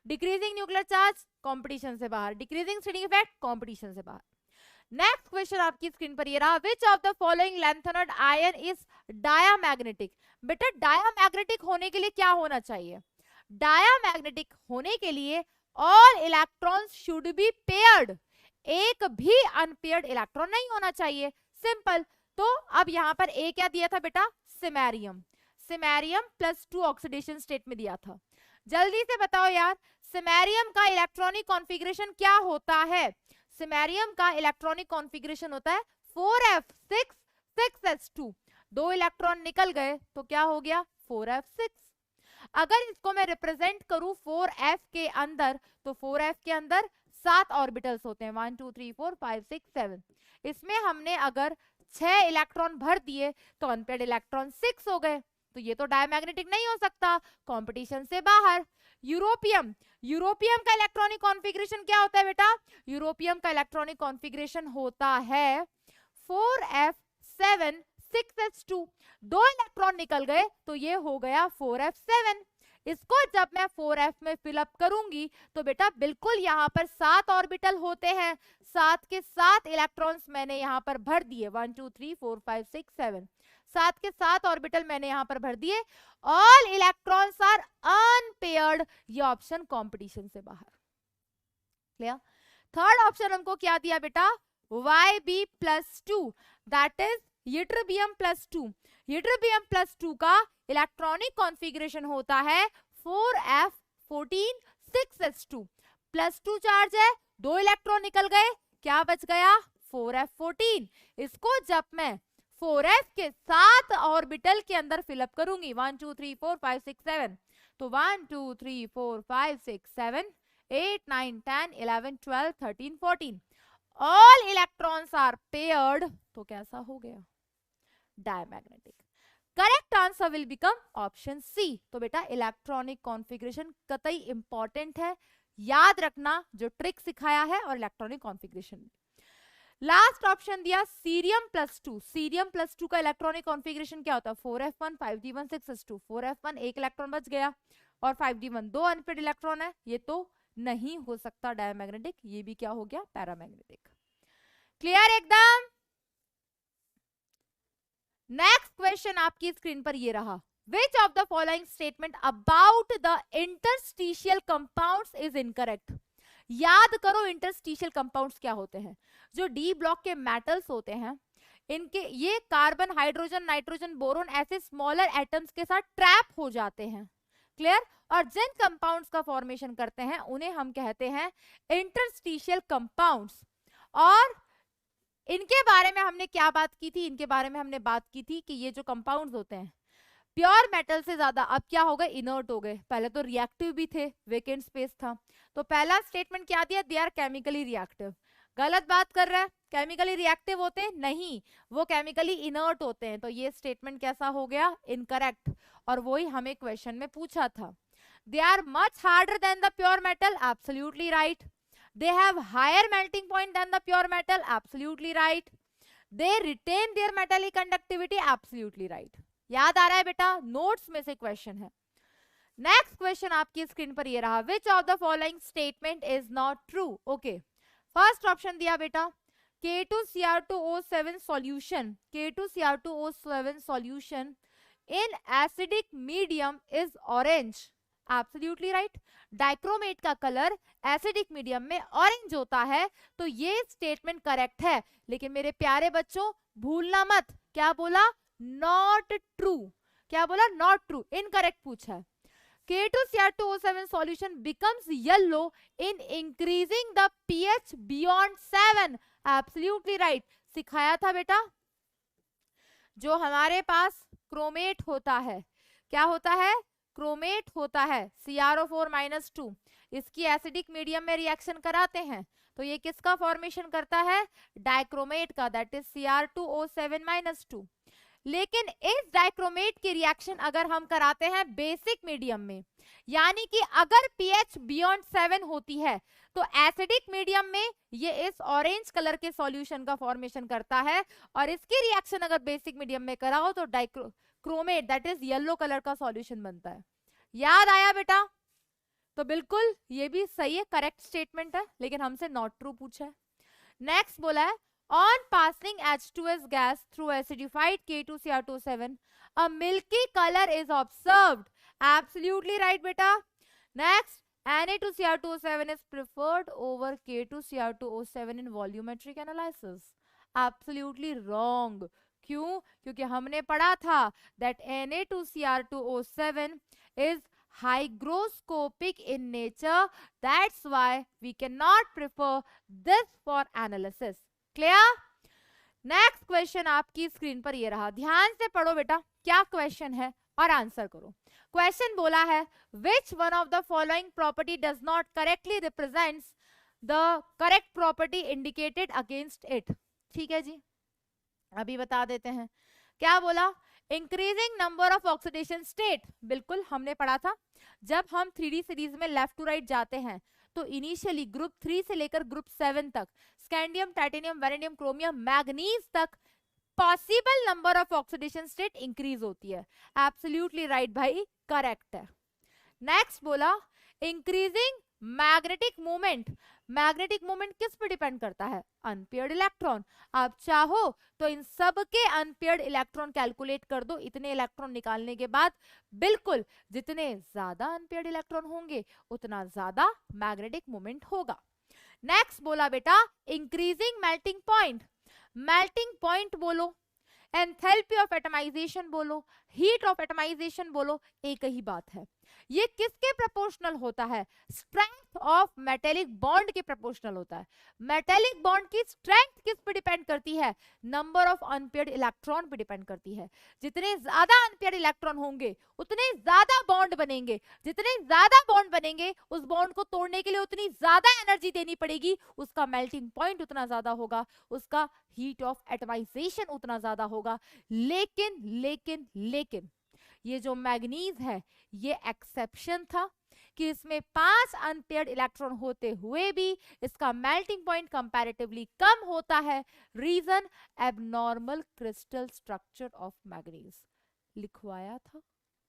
[SPEAKER 1] Decreasing nuclear charge competition से बाहर, डिक्रीजिंग स्क्रीनिंग इफेक्ट कंपटीशन से बाहर। नेक्स्ट क्वेश्चन आपकी स्क्रीन पर ये रहा, विच of the following lanthanoid ion is diamagnetic. बेटा डायामैग्नेटिक होने के लिए क्या होना चाहिए? डायामैग्नेटिक होने के लिए all electrons should be paired, एक भी अनपेयर्ड इलेक्ट्रॉन नहीं होना चाहिए, सिंपल। तो अब यहां पर ए क्या दिया था बेटा? सिमेरियम, सिमेरियम +2 ऑक्सीडेशन स्टेट में दिया था। जल्दी से बताओ यार, सिमेरियम का इलेक्ट्रॉनिक कॉन्फ़िगरेशन क्या होता है? सिमेरियम का इलेक्ट्रॉनिक कॉन्फ़िगरेशन होता है 4f6 6s2। 2 इलेक्ट्रॉन निकल गए तो क्या हो गया 4f6। अगर इसको मैं रिप्रेजेंट करूं 4f के अंदर, तो 4f के अंदर 7 ऑर्बिटल्स होते हैं, 1 2 3 4 5 6 7। इसमें हमने अगर 6 इलेक्ट्रॉन भर दिए तो अनपेयर्ड इलेक्ट्रॉन 6 हो गए, तो ये तो डायमैग्नेटिक नहीं हो सकता, कंपटीशन से बाहर। यूरोपियम, यूरोपियम का इलेक्ट्रॉनिक कॉन्फ़िगरेशन क्या होता है बेटा? यूरोपियम का इलेक्ट्रॉनिक कॉन्फ़िगरेशन होता है 4f7 6s2। 2 इलेक्ट्रॉन निकल गए तो ये हो गया 4f7। इसको जब मैं 4f में फिलअप करूंगी तो बेटा बिल्कुल यहाँ पर 7 ऑर्बिटल होते हैं, 7 के 7 इलेक्ट्रॉन्स मैंने यहाँ पर भर दिए, 1 2 3 4 5 6 7, 7 के 7 ऑर्बिटल मैंने यहाँ पर भर दिए। ऑल इलेक्ट्रॉन्स आर अनपेयर्ड, ये ऑप्शन कंपटीशन से बाहर। क्लियर? थर्ड ऑप्शन हमको क्या दिया बेटा? YB+2, that is यूट्रोबियम +2। यूट्रोबियम +2 का इलेक्ट्रॉनिक कॉन्फ़िगरेशन होता है 4f14 6s2। +2 चार्ज है, 2 इलेक्ट्रॉन निकल गए, क्या बच गया 4f14। इसको जब मैं 4f के 7 ऑर्बिटल के अंदर फिलअप करूंगी, 1 2 3 4 5 6 7, तो 1 2 3 4 5 6 7 8 9 10 11 12 13 14, ऑल इलेक्ट्रॉन्स आर पेयर्ड, तो कैसा हो गया? Diamagnetic. Correct answer will become option C. तो बेटा इलेक्ट्रॉनिक कॉन्फ़िगरेशन कतई इंपॉर्टेंट है, याद रखना जो ट्रिक सिखाया है और इलेक्ट्रॉनिक कॉन्फ़िगरेशन। लास्ट ऑप्शन दिया सीरियम +2। सीरियम +2 का इलेक्ट्रॉनिक कॉन्फ़िगरेशन क्या होता है? 4f1 5d1 6s2। 4f1 एक इलेक्ट्रॉन बच गया और 5d1 2 अनपेयर्ड इलेक्ट्रॉन है, ये तो नहीं हो सकता डायमैग्नेटिक, ये भी क्या हो गया पैरामैग्नेटिक। क्लियर एकदम? नेक्स्ट क्वेश्चन आपकी स्क्रीन पर ये रहा, विच of the following statement about the interstitial compounds is incorrect. याद करो इंटरस्टिशियल कंपाउंड्स क्या होते हैं? जो डी ब्लॉक के मेटल्स होते हैं, इनके ये कार्बन हाइड्रोजन नाइट्रोजन बोरोन ऐसे स्मॉलर एटम्स के साथ ट्रैप हो जाते हैं। क्लियर? और जिन कंपाउंड्स का फॉर्मेशन करते हैं उन्हें हम कहते हैं इंटरस्टिशियल कंपाउंड्स। और इनके बारे में हमने क्या बात की थी? इनके बारे में हमने बात की थी कि ये जो कंपाउंड्स होते हैं प्योर मेटल से ज्यादा अब क्या हो गए? इनर्ट हो गए। पहले तो रिएक्टिव भी थे, वेकेंट स्पेस था। तो पहला स्टेटमेंट क्या दिया? They are chemically reactive. गलत बात कर रहा है, केमिकली रिएक्टिव होते हैं नहीं, वो केमिकली इनर्ट होते हैं। तो ये स्टेटमेंट कैसा हो गया? इनकरेक्ट। और वही हमें क्वेश्चन में पूछा था। They are much harder than the pure metal, absolutely right. They have higher melting point than the pure metal, absolutely right. They retain their metallic conductivity, absolutely right. याद आ रहा है बेटा? नोट्स में से क्वेश्चन है। नेक्स्ट क्वेश्चन आपकी screen पर ये रहा, विच of the following statement is not true. Okay, first option दिया बेटा K2Cr2O7 solution, K2Cr2O7 solution in acidic medium is orange, absolutely right. Dichromate का कलर एसिडिक मीडियम में ऑरेंज होता है, तो ये स्टेटमेंट करेक्ट है। लेकिन मेरे प्यारे बच्चों भूलना मत, क्या बोला? Not true. क्या बोला? नॉट ट्रू, इनकरेक्ट पूछा है। K2Cr2O7 solution becomes yellow in increasing the pH beyond 7, absolutely right। सिखाया था बेटा। जो हमारे पास क्रोमेट होता है, क्या होता है? क्रोमेट होता है CrO4-2, इसकी एसिडिक मीडियम में रिएक्शन कराते हैं तो ये किसका फॉर्मेशन करता है? डाइक्रोमेट का, दैट इज Cr2O7-2। लेकिन इस डाइक्रोमेट की रिएक्शन अगर हम कराते हैं बेसिक मीडियम में, यानी कि अगर pH बियॉन्ड 7 होती है तो एसिडिक मीडियम में ये इस ऑरेंज कलर के सॉल्यूशन का फॉर्मेशन करता है, और इसकी रिएक्शन अगर बेसिक मीडियम में कराओ तो chromate that is yellow colour का सॉल्यूशन बनता है। याद आया बेटा? तो बिल्कुल ये भी सही है, करेक्ट स्टेटमेंट है, लेकिन हमसे नॉट ट्रू पूछा है। नेक्स्ट बोला है on passing H2S gas through acidified K2Cr2O7 a milky colour is observed, absolutely right बेटा। Next Na2Cr2O7 is preferred over K2Cr2O7 in volumetric analysis, absolutely wrong। क्यों? क्योंकि हमने पढ़ा था that Na2Cr2O7 is hygroscopic in nature. That's why we cannot prefer this for analysis. Clear? Next question आपकी screen पर ये रहा, ध्यान से पढ़ो बेटा क्या क्वेश्चन है और आंसर करो. क्वेश्चन बोला है विच one of the following property does not correctly represents the correct property indicated against it. ठीक है जी, अभी बता देते हैं. क्या बोला? Increasing number of oxidation state. बिल्कुल हमने पढ़ा था जब हम 3D सीरीज में लेफ्ट टू राइट जाते हैं तो इनिशियली ग्रुप 3 से लेकर ग्रुप 7 तक scandium, titanium, vanadium, chromium, manganese तक possible number of oxidation state increase होती है. एब्सोल्युटली राइट भाई, करेक्ट है. नेक्स्ट बोला increasing magnetic moment. Magnetic moment किस पे डिपेंड करता है? Unpaired electron. आप चाहो तो इन सब के अनपेयर्ड इलेक्ट्रॉन कैलकुलेट कर दो. इतने इलेक्ट्रॉन निकालने के बाद बिल्कुल जितने ज्यादा अनपेयर्ड इलेक्ट्रॉन होंगे उतना ज्यादा मैग्नेटिक मोमेंट होगा. नेक्स्ट बोला बेटा increasing melting point. Melting point बोलो, एंथैल्पी ऑफ एटमाइजेशन बोलो, हीट ऑफ एटमाइजेशन बोलो, एक ही बात है. ये किसके प्रोपोर्शनल होता है? स्ट्रेंथ ऑफ मेटेलिक बॉन्ड के प्रोपोर्शनल होता है. मेटेलिक बॉन्ड की स्ट्रेंथ किस पे डिपेंड करती है? नंबर ऑफ अनपेयर्ड इलेक्ट्रॉन पे डिपेंड करती है. जितने ज्यादा अनपेयर्ड इलेक्ट्रॉन होंगे उतने ज्यादा बॉन्ड बनेंगे. जितने ज्यादा बॉन्ड बनेंगे उस बॉन्ड को तोड़ने के लिए उतनी ज्यादा एनर्जी देनी पड़ेगी. उसका मेल्टिंग पॉइंट उतना ज्यादा होगा, उसका हीट ऑफ एटमाइजेशन उतना ज्यादा होगा. लेकिन लेकिन लेकिन ये जो मैग्नीज है ये एक्सेप्शन था कि इसमें 5 अनपेयर्ड इलेक्ट्रॉन होते हुए भी इसका मेल्टिंग पॉइंट कंपैरेटिवली कम होता है. Reason abnormal crystal structure of manganese. लिखवाया था,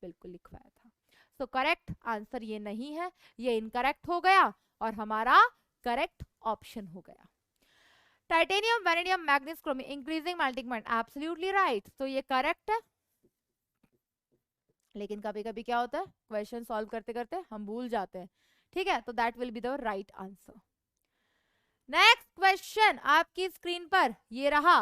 [SPEAKER 1] बिल्कुल लिखवाया था. सो करेक्ट आंसर ये नहीं है, ये इनकरेक्ट हो गया और हमारा करेक्ट ऑप्शन हो गया. Titanium, vanadium, manganese, chromium increasing melting point. Absolutely right. तो ये करेक्ट है. लेकिन कभी कभी क्या होता है क्वेश्चन सॉल्व करते करते हम भूल जाते हैं. ठीक है, तो that will be the right answer. Next question आपकी स्क्रीन पर ये रहा.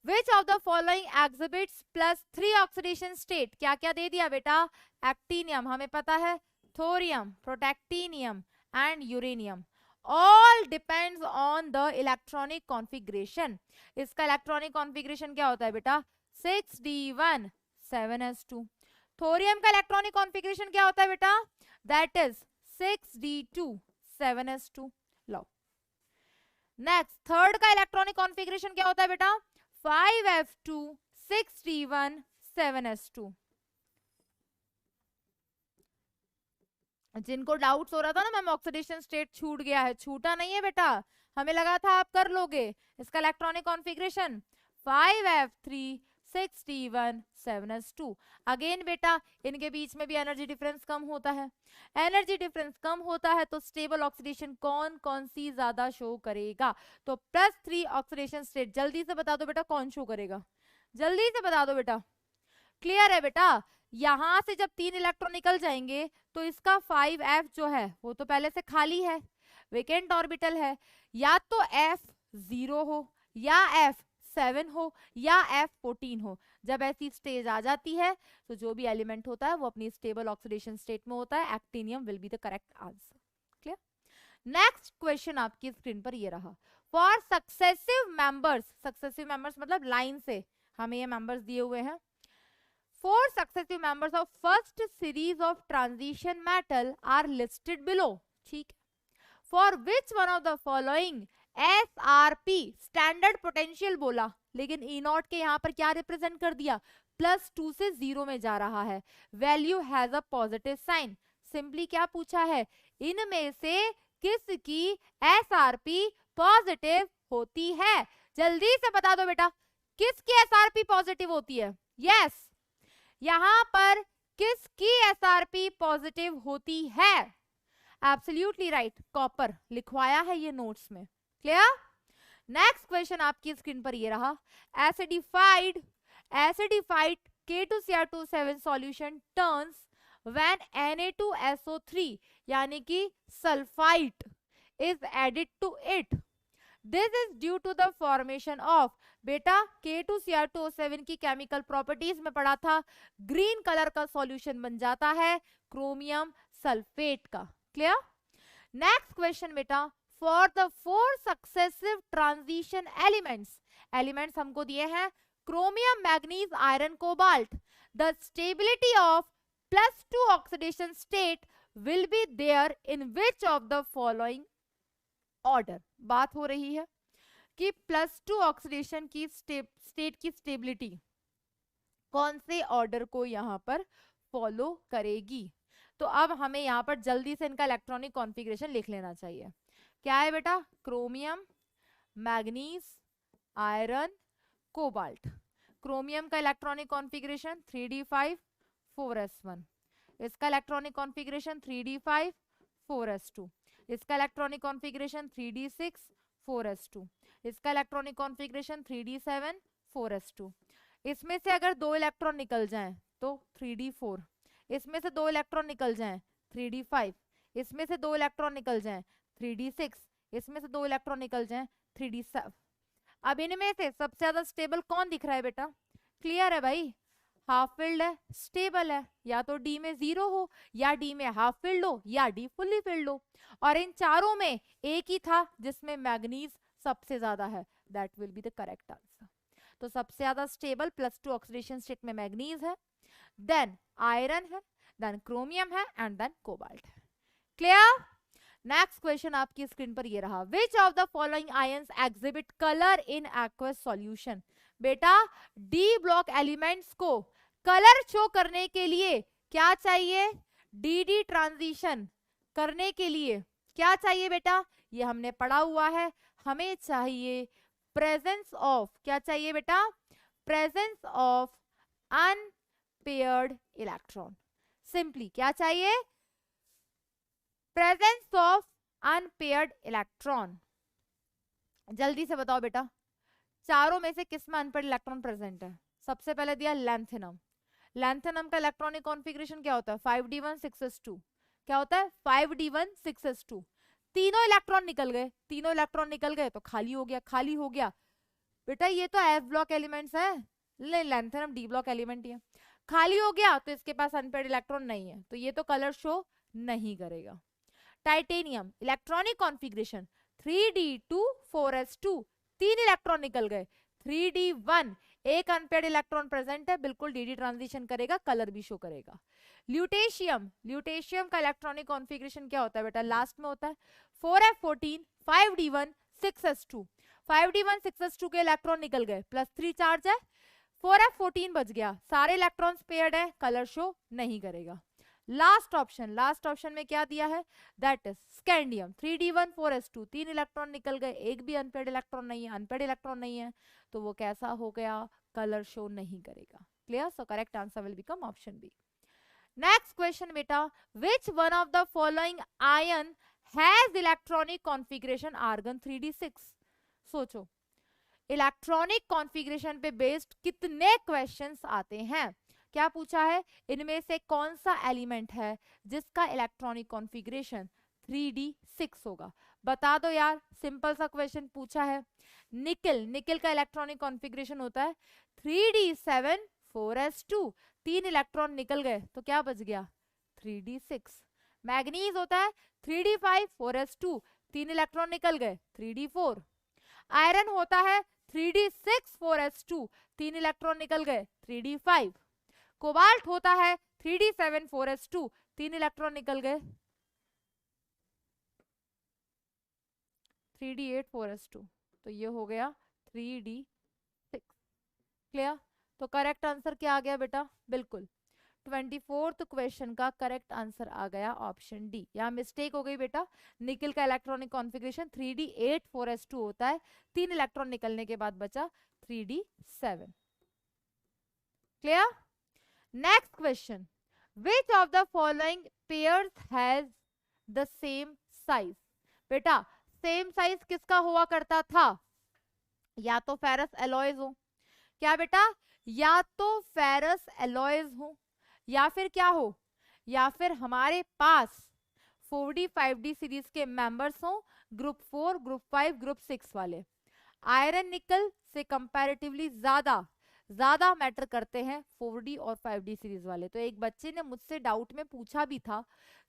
[SPEAKER 1] विच of the following exhibits +3 oxidation state. क्या क्या दे दिया बेटा? एक्टिनियम हमें पता है, thorium, protactinium and uranium. All depends on the electronic configuration. इसका इलेक्ट्रॉनिक कॉन्फ़िगरेशन क्या होता है बेटा? 6d1 7s2. थोरियम का इलेक्ट्रॉनिक कॉन्फ़िगरेशन क्या होता है बेटा? That is 6d2 7s2. Low next third का इलेक्ट्रॉनिक कॉन्फ़िगरेशन क्या होता है बेटा? 5f2 6d1 7s2. जिनको डाउट्स हो रहा था ना मैम ऑक्सीडेशन स्टेट छूट गया है, छूटा नहीं है बेटा, हमें लगा था आप कर लोगे. इसका electronic configuration 5f3 6d1 7s2. Again बेटा इनके बीच में भी एनर्जी डिफरेंस कम होता है. एनर्जी डिफरेंस कम होता है तो स्टेबल ऑक्सीडेशन कौन कौन सी ज्यादा शो करेगा? तो +3 ऑक्सीडेशन स्टेट जल्दी से बता दो बेटा कौन शो करेगा? जल्दी से बता दो बेटा. क्लियर है बेटा? यहां से जब 3 इलेक्ट्रॉन निकल जाएंगे तो इसका 5f जो है वो तो पहले से खाली है, वेकेंट ऑर्बिटल है. या तो f 0 हो या f 7 हो या F14 हो. जब ऐसी स्टेज आ जाती है तो जो भी एलिमेंट होता है वो अपनी स्टेबल ऑक्सीडेशन स्टेट में होता है. Actinium will be the correct answer. Clear? Next question आपकी स्क्रीन पर ये रहा. For successive members, successive members मतलब लाइन से हमें ये मेंबर्स दिए हुए हैं. Four successive members of first series of transition metal are listed below. ठीक. For which one of the following SRP standard potential बोला, लेकिन E0 के यहाँ पर क्या रिप्रेजेंट कर दिया? +2 से 0 में जा रहा है. Value has a positive sign. Simply क्या पूछा है? इनमें से किसकी SRP पॉजिटिव होती है? जल्दी से बता दो बेटा किसकी SRP पॉजिटिव होती है? यस, यहाँ पर किसकी SRP पॉजिटिव होती है? Absolutely right, copper. लिखवाया है ये नोट्स में. क्लियर? नेक्स्ट क्वेश्चन आपकी स्क्रीन पर ये रहा. Acidified K2Cr2 solution turns when Na2SO3 यानी कि sulphite is added to it. This is due to the formation of बेटा K2Cr2O7 की केमिकल प्रॉपर्टीज में पढ़ा था, ग्रीन कलर का सॉल्यूशन बन जाता है क्रोमियम सल्फेट का। क्लियर? नेक्स्ट क्वेश्चन बेटा, for the 4 successive transition elements हमको दिए हैं chromium, manganese, iron, cobalt, the stability of +2 oxidation state will be there in which of the following order. बात हो रही है कि +2 ऑक्सीडेशन की स्टेट की स्टेबिलिटी कौन से ऑर्डर को यहां पर फॉलो करेगी। तो अब हमें यहां पर जल्दी से इनका इलेक्ट्रॉनिक कॉन्फ़िगरेशन लिख लेना चाहिए। क्या है बेटा? Chromium, manganese, iron, cobalt. Chromium का इलेक्ट्रॉनिक कॉन्फ़िगरेशन 3d5 4s1, इसका इलेक्ट्रॉनिक कॉन्फ़िगरेशन 3d5 4s2, इसका इलेक्ट्रॉनिक कॉन्फ़िगरेशन 3d6 4s2, इसका इलेक्ट्रॉनिक कॉन्फ़िगरेशन 3d7 4s2। इसमें से अगर 2 इलेक्ट्रॉन निकल जाएं तो 3d4, इसमें से 2 इलेक्ट्रॉन निकल जाएं 3d5, इसमें से 2 इलेक्ट्रॉन निकल जाएं 3d6, इसमें से 2 इलेक्ट्रॉन निकल जाएं 3d7। अब इनमें से सबसे ज्यादा स्टेबल कौन दिख रहा है बेटा? क्लियर है भाई, हाफ फिल्ड है, स्टेबल है, या तो डी में 0 हो, या डी में हाफ फिल्ड हो, या डी फुल्ली फिल्ड हो। और इन चारों में एक ही था जिसमें मैग्नीज सबसे ज्यादा है, that will be the correct answer. तो सबसे ज्यादा स्टेबल +2 ऑक्सीडेशन स्टेट में मैग्नीज है, देन आयरन है, देन क्रोमियम है, एंड देन कोबाल्ट है। क्लियर? नेक्स्ट क्वेश्चन आपकी स्क्रीन पर ये रहा, विच of the following ions exhibit colour in aqueous solution. बेटा डी ब्लॉक एलिमेंट्स को कलर शो करने के लिए क्या चाहिए? डी ट्रांजिशन करने के लिए क्या चाहिए बेटा? ये हमने पढ़ा हुआ है, हमें चाहिए प्रेजेंस ऑफ, क्या चाहिए बेटा? Presence of unpaired electron. Simply क्या चाहिए? Presence of unpaired electron. जल्दी से बताओ बेटा, चारों में से किस में अनपेयर्ड इलेक्ट्रॉन प्रेजेंट है? सबसे पहले दिया लैंथेनम। लैंथेनम का इलेक्ट्रॉनिक कॉन्फ़िगरेशन क्या होता है? 5d1 6s2। क्या होता है? 5d1 6s2। तीनों इलेक्ट्रॉन निकल गए, तीनों इलेक्ट्रॉन निकल गए तो खाली हो गया, खाली हो गया। बेटा ये तो एफ ब्लॉक एलिमेंट्स है, लैंथेनम डी ब्लॉक एलिमेंट ही है। खाली हो गया तो इसके पास अनपेयर्ड इलेक्ट्रॉन नहीं है, तो ये तो कलर शो नहीं करेगा। Titanium electronic configuration 3d2 4s2, 3 electron निकल गए, 3d1, एक अनपेयर्ड इलेक्ट्रॉन प्रेजेंट है, बिल्कुल डी ट्रांजिशन करेगा, कलर भी शो करेगा। ल्यूटेशियम का इलेक्ट्रॉनिक कॉन्फ़िगरेशन क्या होता है बेटा? लास्ट में होता है 4f14 5d1 6s2। 5d1 6s2 के इलेक्ट्रॉन निकल गए, +3 चार्ज है, 4f14 बच गया, सारे इलेक्ट्रॉन्स पेयर्ड है, कलर शो नहीं करेगा। लास्ट ऑप्शन में क्या दिया है? That is scandium 3d1 4s2, 3 electron निकल गए, एक भी अनपेयर्ड इलेक्ट्रॉन नहीं है, अनपेयर्ड इलेक्ट्रॉन नहीं है, तो वो कैसा हो गया? कलर शो नहीं करेगा। Clear? So correct answer will become option B. Next question बेटा, which one of the following ion has electronic configuration argon 3d6। सोचो, इलेक्ट्रॉनिक कॉन्फ़िगरेशन पे बेस्ड कितने क्वेश्चंस आते हैं। क्या पूछा है? इनमें से कौन सा एलिमेंट है जिसका इलेक्ट्रॉनिक कॉन्फ़िगरेशन 3d6 होगा? बता दो यार, सिंपल सा क्वेश्चन पूछा है। निकिल का इलेक्ट्रॉनिक कॉन्फ़िगरेशन होता है 3d7 4s2, 3 इलेक्ट्रॉन निकल गए तो क्या बच गया? 3d6। मैग्नीज होता है 3d5 4s2, 3 इलेक्ट्रॉन निकल गए, 3d4। आयरन होता है 3d6 4s2, 3 इलेक्ट्रॉन निकल गए, 3d5। कोबाल्ट होता है 3d7 4s2, 3 इलेक्ट्रॉन निकल गए, 3d8 4s2, तो ये हो गया 3d6। क्लियर? तो करेक्ट आंसर क्या आ गया बेटा? बिल्कुल 24th क्वेश्चन का करेक्ट आंसर आ गया ऑप्शन डी। यहाँ मिस्टेक हो गई बेटा, निकिल का इलेक्ट्रॉनिक कॉन्फ़िगरेशन 3d8 4s2 होता है, 3 इलेक्ट्रॉन निकलने के बाद बचा 3d7। Clear? Next question, which of the following pairs has the same size. बेटा सेम साइज किसका हुआ करता था? या तो फेरस एलॉयज हो, क्या बेटा? या तो फेरस एलॉयज हो, या फिर क्या हो? या फिर हमारे पास 4d 5d सीरीज के मेंबर्स हो, ग्रुप 4 ग्रुप 5 ग्रुप 6 वाले। आयरन निकल से कंपैरेटिवली ज्यादा मैटर करते हैं 4D और 5D सीरीज वाले। तो एक बच्चे ने मुझसे डाउट में पूछा भी था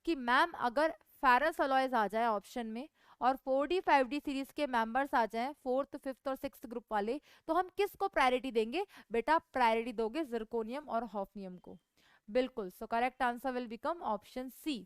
[SPEAKER 1] कि मैम अगर फेरस अलॉयज आ जाए ऑप्शन में और 4D 5D सीरीज के मेंबर्स आ जाएं 4th 5th और 6th ग्रुप वाले, तो हम किसको प्रायोरिटी देंगे? बेटा प्रायोरिटी दोगे जिरकोनियम और हॉफनियम को। बिल्कुल, so correct answer will become option C.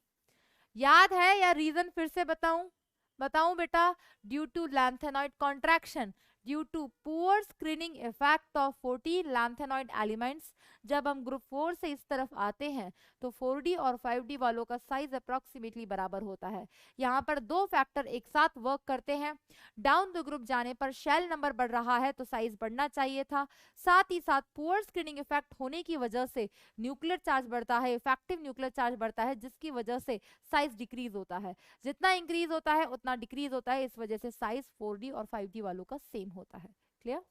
[SPEAKER 1] याद है या रीजन फिर से बताऊं बेटा? Due to lanthanoid contraction, due to poor screening effect of 14 lanthanoid elements, जब हम ग्रुप 4 से इस तरफ आते हैं तो 4D और 5D वालों का साइज अप्रोक्सीमेटली बराबर होता है। यहाँ पर दो फैक्टर एक साथ वर्क करते हैं। डाउन द ग्रुप जाने पर शेल नंबर बढ़ रहा है तो साइज बढ़ना चाहिए था, साथ ही साथ पुअर स्क्रीनिंग इफेक्ट होने की वजह से न्यूक्लियर चार्ज बढ़ता है, इफेक्टिव न्यूक्लियर चार्ज बढ़ता है, जिसकी वजह से साइज डिक्रीज होता है। जितना इंक्रीज होता है उतना डिक्रीज होता है, इस वजह से साइज 4D और 5D वालों का सेम होता है। Clear?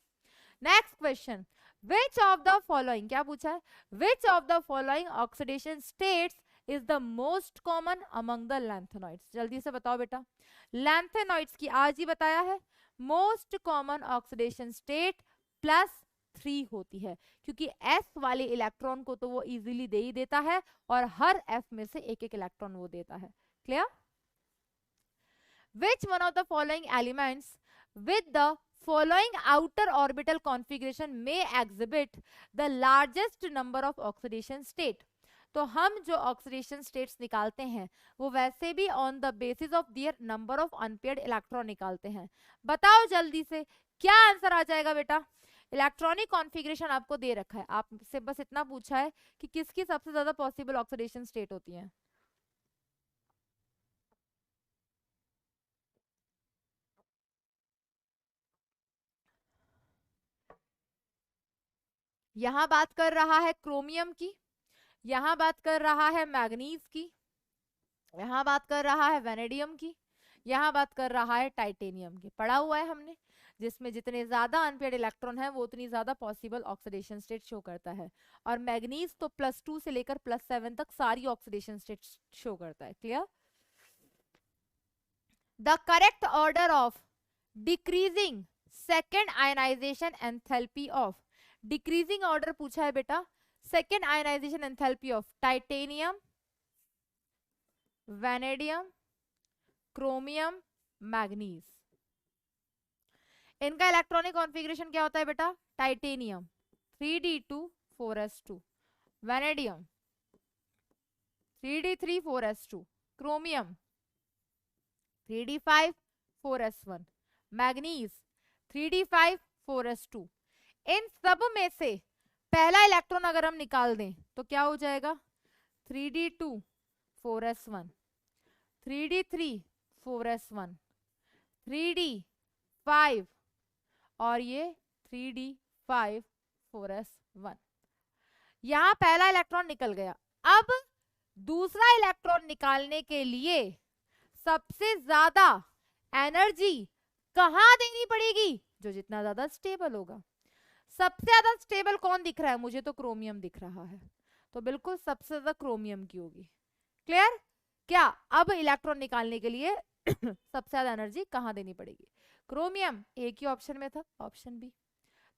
[SPEAKER 1] Next question, which of the following, क्या पूछा है? विच of the following oxidation states is the most common among the lanthanoids? जल्दी से बताओ बेटा। लैंथेनॉइड्स की आज ही बताया है, मोस्ट कॉमन ऑक्सीडेशन स्टेट +3 होती है, क्योंकि S वाले इलेक्ट्रॉन को तो वो इजीली दे ही देता है और हर F में से एक एक इलेक्ट्रॉन वो देता है। Clear? Which one of the following elements with the following outer orbital configuration may exhibit the largest number of oxidation state? तो हम जो ऑक्सीडेशन स्टेट्स निकालते हैं वो वैसे भी on the basis of their number of unpaired electron निकालते हैं। बताओ जल्दी से क्या आंसर आ जाएगा बेटा? इलेक्ट्रॉनिक कॉन्फ़िगरेशन आपको दे रखा है, आपसे बस इतना पूछा है कि किसकी सबसे ज्यादा पॉसिबल ऑक्सीडेशन स्टेट होती है। यहां बात कर रहा है क्रोमियम की, यहां बात कर रहा है मैग्नीज की, यहां बात कर रहा है वेनेडियम की, यहां बात कर रहा है टाइटेनियम की। पढ़ा हुआ है हमने, जिसमें जितने ज्यादा अनपेयर्ड इलेक्ट्रॉन है वो उतनी ज्यादा पॉसिबल ऑक्सीडेशन स्टेट शो करता है। और मैग्नीज तो +2 से लेकर +7 तक सारी ऑक्सीडेशन स्टेट शो करता है। Clear? The correct order of decreasing second ionisation enthalpy of, decreasing order पूछा है बेटा, second ionisation enthalpy of titanium, vanadium, chromium, manganese. इनका इलेक्ट्रॉनिक कॉन्फ़िगरेशन क्या होता है बेटा? Titanium 3d2 4s2, vanadium 3d3 4s2, chromium 3d5 4s1, manganese 3d5 4s2। इन सब में से पहला इलेक्ट्रॉन अगर हम निकाल दें तो क्या हो जाएगा? 3d2 4s1, 3d3 4s1, 3d5 और ये 3d5 4s1। यहां पहला इलेक्ट्रॉन निकल गया। अब दूसरा इलेक्ट्रॉन निकालने के लिए सबसे ज्यादा एनर्जी कहां देनी पड़ेगी? जो जितना ज्यादा स्टेबल होगा। सबसे ज्यादा स्टेबल कौन दिख रहा है? मुझे तो क्रोमियम दिख रहा है, तो बिल्कुल सबसे ज्यादा क्रोमियम की होगी। क्लियर? क्या अब इलेक्ट्रॉन निकालने के लिए सबसे ज्यादा एनर्जी कहां देनी पड़ेगी? क्रोमियम। एक ही ऑप्शन में था, ऑप्शन बी।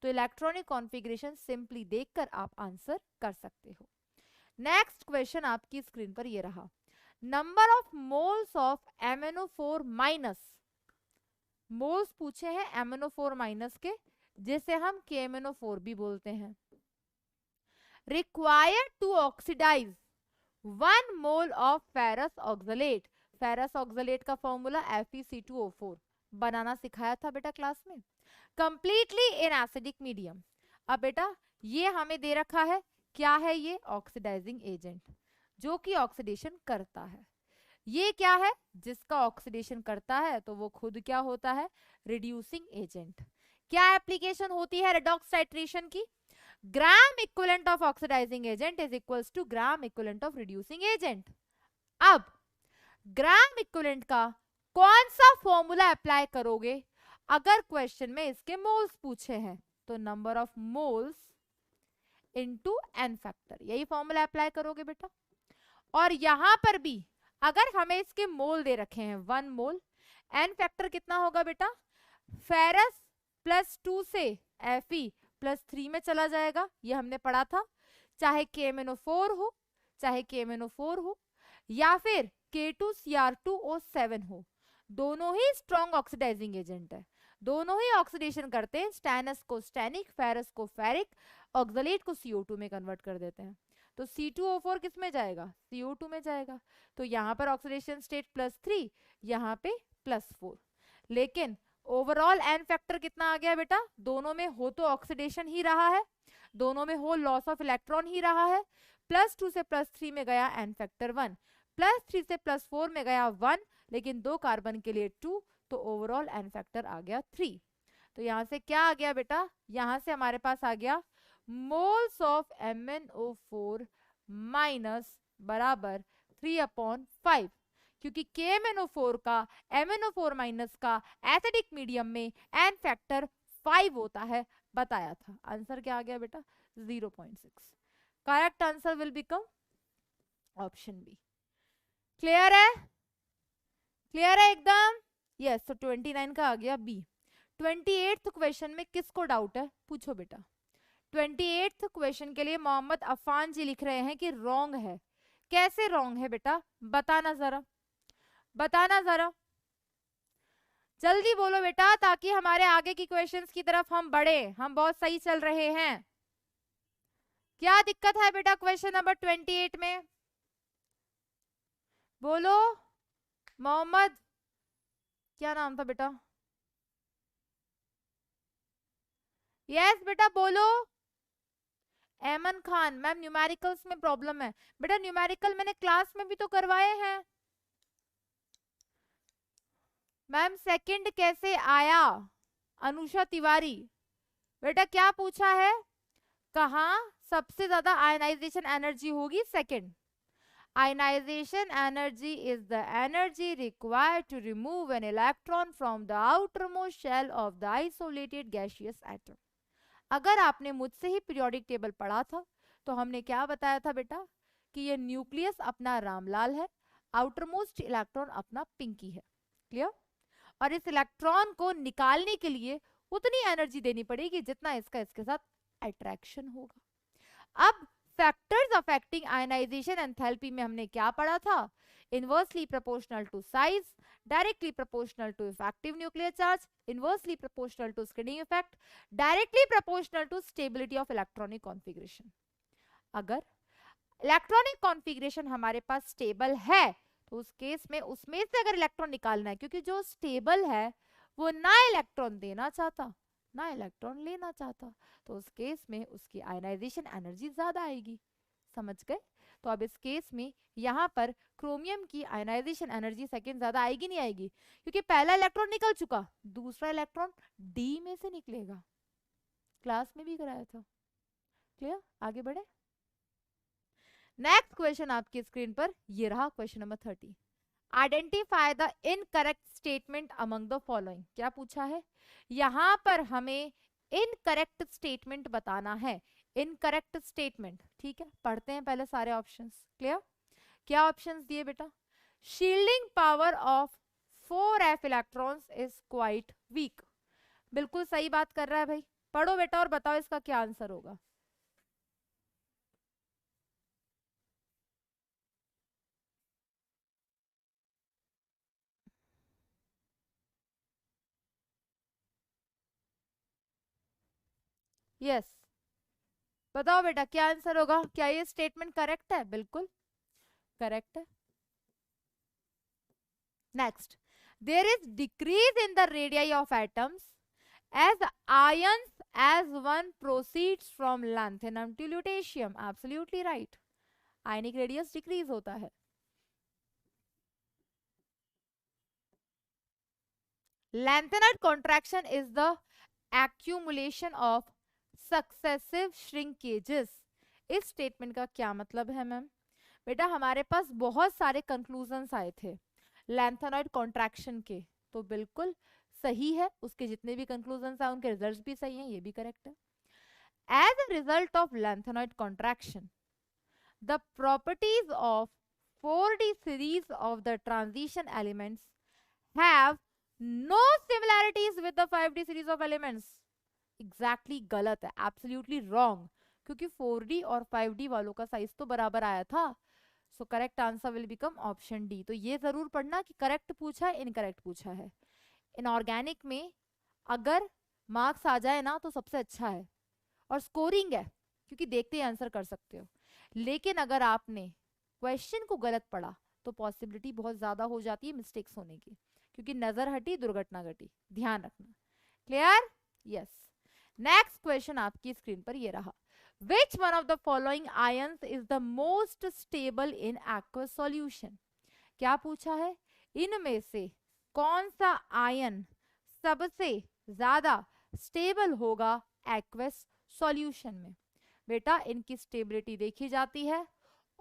[SPEAKER 1] तो इलेक्ट्रॉनिक कॉन्फ़िगरेशन सिंपली देखकर आप आंसर कर सकते हो। नेक्स्ट क्वेश्चन आपकी स्क्रीन पर ये रहा, number of moles of MnO4-, moles पूछे हैं MnO4- के, जिसे हम KMnO4 भी बोलते हैं। Required to oxidise 1 mole of ferrous oxalate. Ferrous oxalate का फॉर्मूला FeC2O4 बनाना सिखाया था बेटा क्लास में। Completely in acidic medium. अब बेटा ये हमें दे रखा है, क्या है ये? ऑक्सीडाइजिंग एजेंट, जो कि ऑक्सीडेशन करता है। ये क्या है? जिसका ऑक्सीडेशन करता है तो वो खुद क्या होता है? Reducing agent. क्या एप्लीकेशन होती है रेडॉक्स टाइट्रेशन की? Gram equivalent of oxidising agent is equals to gram equivalent of reducing agent. अब ग्राम इक्विवेलेंट का कौन सा फॉर्मूला अप्लाई करोगे अगर क्वेश्चन में इसके मोल्स पूछे हैं? तो number of moles into n factor, यही फॉर्मूला अप्लाई करोगे बेटा। और यहां पर भी अगर हमें इसके मोल दे रखे हैं 1 मोल, n फैक्टर कितना होगा बेटा? फेरस +2 से Fe+3 में चला जाएगा, ये हमने पढ़ा था। चाहे KMnO4 हो, चाहे KMnO4 हो, या फिर K2Cr2O7 हो, दोनों ही स्ट्रॉन्ग ऑक्सीडाइजिंग एजेंट है, दोनों ही ऑक्सीडेशन करते हैं, स्टैनस को स्टैनिक, फेरस को फेरिक, ऑक्सलेट को CO2 में कन्वर्ट कर देते हैं। तो C2O4 किस में जाएगा? CO2 में जाएगा। तो यहाँ पर ऑक्सीडेशन स्टेट +3, यहाँ पे +4। लेकिन ओवरऑल एन फैक्टर कितना आ गया बेटा? दोनों में हो तो ऑक्सीडेशन ही रहा है, दोनों में हो लॉस ऑफ इलेक्ट्रॉन ही रहा है। +2 से +3 में गया एन फैक्टर 1, +3 से +4 में गया 1, लेकिन 2 कार्बन के लिए 2, तो ओवरऑल एन फैक्टर आ गया 3। तो यहां से क्या आ गया बेटा? यहां से हमारे पास आ गया मोल्स ऑफ MnO4 माइनस बराबर 3/5, क्योंकि KMnO4 का MnO4 माइनस का एसिडिक मीडियम में एन फैक्टर 5 होता है, बताया था। आंसर क्या आ गया बेटा? 0.6। Correct answer will become option B. Clear है? क्लियर है एकदम? यस। तो 29 का आ गया बी। 28th क्वेश्चन में किसको डाउट है? पूछो बेटा। 28th क्वेश्चन के लिए मोहम्मद अफान जी लिख रहे हैं कि रॉन्ग है। कैसे रॉन्ग है बेटा? बताना जरा, बताना जरा, जल्दी बोलो बेटा, ताकि हमारे आगे की क्वेश्चंस की तरफ हम बढ़े। हम बहुत सही चल रहे हैं। क्या दिक्कत है बेटा क्वेश्चन नंबर 28 में? बोलो मोहम्मद, क्या नाम था बेटा? यस बेटा बोलो। एमन खान मैम, न्यूमेरिकल्स में प्रॉब्लम है बेटा। न्यूमेरिकल मैंने क्लास में भी तो करवाए हैं मैम। सेकंड कैसे आया? अनुषा तिवारी बेटा क्या पूछा है? कहाँ सबसे ज्यादा आयनाइजेशन एनर्जी होगी? Second. Ionization energy is the energy required to remove an electron from the outermost shell of the isolated gaseous atom. अगर आपने मुझसे ही पीरियोडिक टेबल पढ़ा था तो हमने क्या बताया था बेटा? कि ये न्यूक्लियस अपना रामलाल है, आउटरमोस्ट इलेक्ट्रॉन अपना पिंकी है। क्लियर? और इस इलेक्ट्रॉन को निकालने के लिए उतनी एनर्जी देनी पड़ेगी जितना इसका इसके साथ अट्रैक्शन होगा। अब फैक्टर्स अफेक्टिंग आयनाइजेशन एंथैल्पी में हमने क्या पढ़ा था? Inversely proportional to size, directly proportional to effective nuclear charge, inversely proportional to screening effect, directly proportional to stability of electronic configuration. अगर इलेक्ट्रॉनिक कॉन्फ़िगरेशन हमारे पास स्टेबल है तो उस केस में उसमें से अगर इलेक्ट्रॉन निकालना है, क्योंकि जो स्टेबल है वो ना इलेक्ट्रॉन देना चाहता ना इलेक्ट्रॉन लेना चाहता, तो उस केस में उसकी आयनाइजेशन एनर्जी ज्यादा आएगी। समझ गए? तो अब इस केस में यहाँ पर क्रोमियम की आयनाइजेशन एनर्जी सेकंड ज्यादा आएगी नहीं आएगी? क्योंकि पहला इलेक्ट्रॉन निकल चुका, दूसरा इलेक्ट्रॉन डी में से निकलेगा। क्लास में भी कराया था। क्लियर? आगे बढ़े। नेक्स्ट क्वेश्चन आपकी स्क्रीन पर ये रहा, question number 30। Identify the incorrect statement among the following. क्या पूछा है? यहां पर हमें इनकरेक्ट स्टेटमेंट बताना है। इनकरेक्ट स्टेटमेंट, ठीक है, पढ़ते हैं पहले सारे ऑप्शंस। क्लियर? क्या ऑप्शंस दिए बेटा? Shielding power of 4f electrons is quite weak. बिल्कुल सही बात कर रहा है भाई। पढ़ो बेटा और बताओ इसका क्या आंसर होगा। यस बताओ बेटा क्या आंसर होगा? क्या ये स्टेटमेंट करेक्ट है? बिल्कुल करेक्ट है। Next, there is decrease in the radii of atoms as ions as one proceeds from lanthanum to lutetium. Absolutely right. Ionic radius decrease होता है। Lanthanide contraction is the accumulation of successive shrinkages. इस statement का क्या मतलब है ma'am? बेटा हमारे पास बहुत सारे कंक्लूजन्स आए थे लैंथेनॉइड कॉन्ट्रैक्शन के, तो बिल्कुल सही है। उसके जितने भी कंक्लूजन्स आए उनके रिजल्ट्स भी सही हैं, ये भी करेक्ट है। As a result of lanthanoid contraction the properties of 4d series of the transition elements have no similarities with the 5D series of elements. Exactly गलत है, एब्सोल्युटली रॉन्ग, क्योंकि 4D और 5D वालों का साइज तो बराबर आया था। सो correct answer will become option D. तो ये जरूर पढ़ना कि करेक्ट पूछा है इनकरेक्ट पूछा है। इनऑर्गेनिक में अगर मार्क्स आ जाए ना तो सबसे अच्छा है, और स्कोरिंग है क्योंकि देखते ही आंसर कर सकते हो। लेकिन अगर आपने क्वेश्चन को गलत पढ़ा तो पॉसिबिलिटी बहुत ज्यादा हो जाती है मिस्टेक्स होने की, क्योंकि नजर हटी दुर्घटना घटी, ध्यान रखना। क्लियर? यस। नेक्स्ट क्वेश्चन आपकी स्क्रीन पर ये रहा। Which one of the following ions is the most stable in aqueous solution? क्या पूछा है? इनमें से कौन सा आयन सबसे ज्यादा स्टेबल होगा एक्वस सॉल्यूशन में? बेटा इनकी स्टेबिलिटी देखी जाती है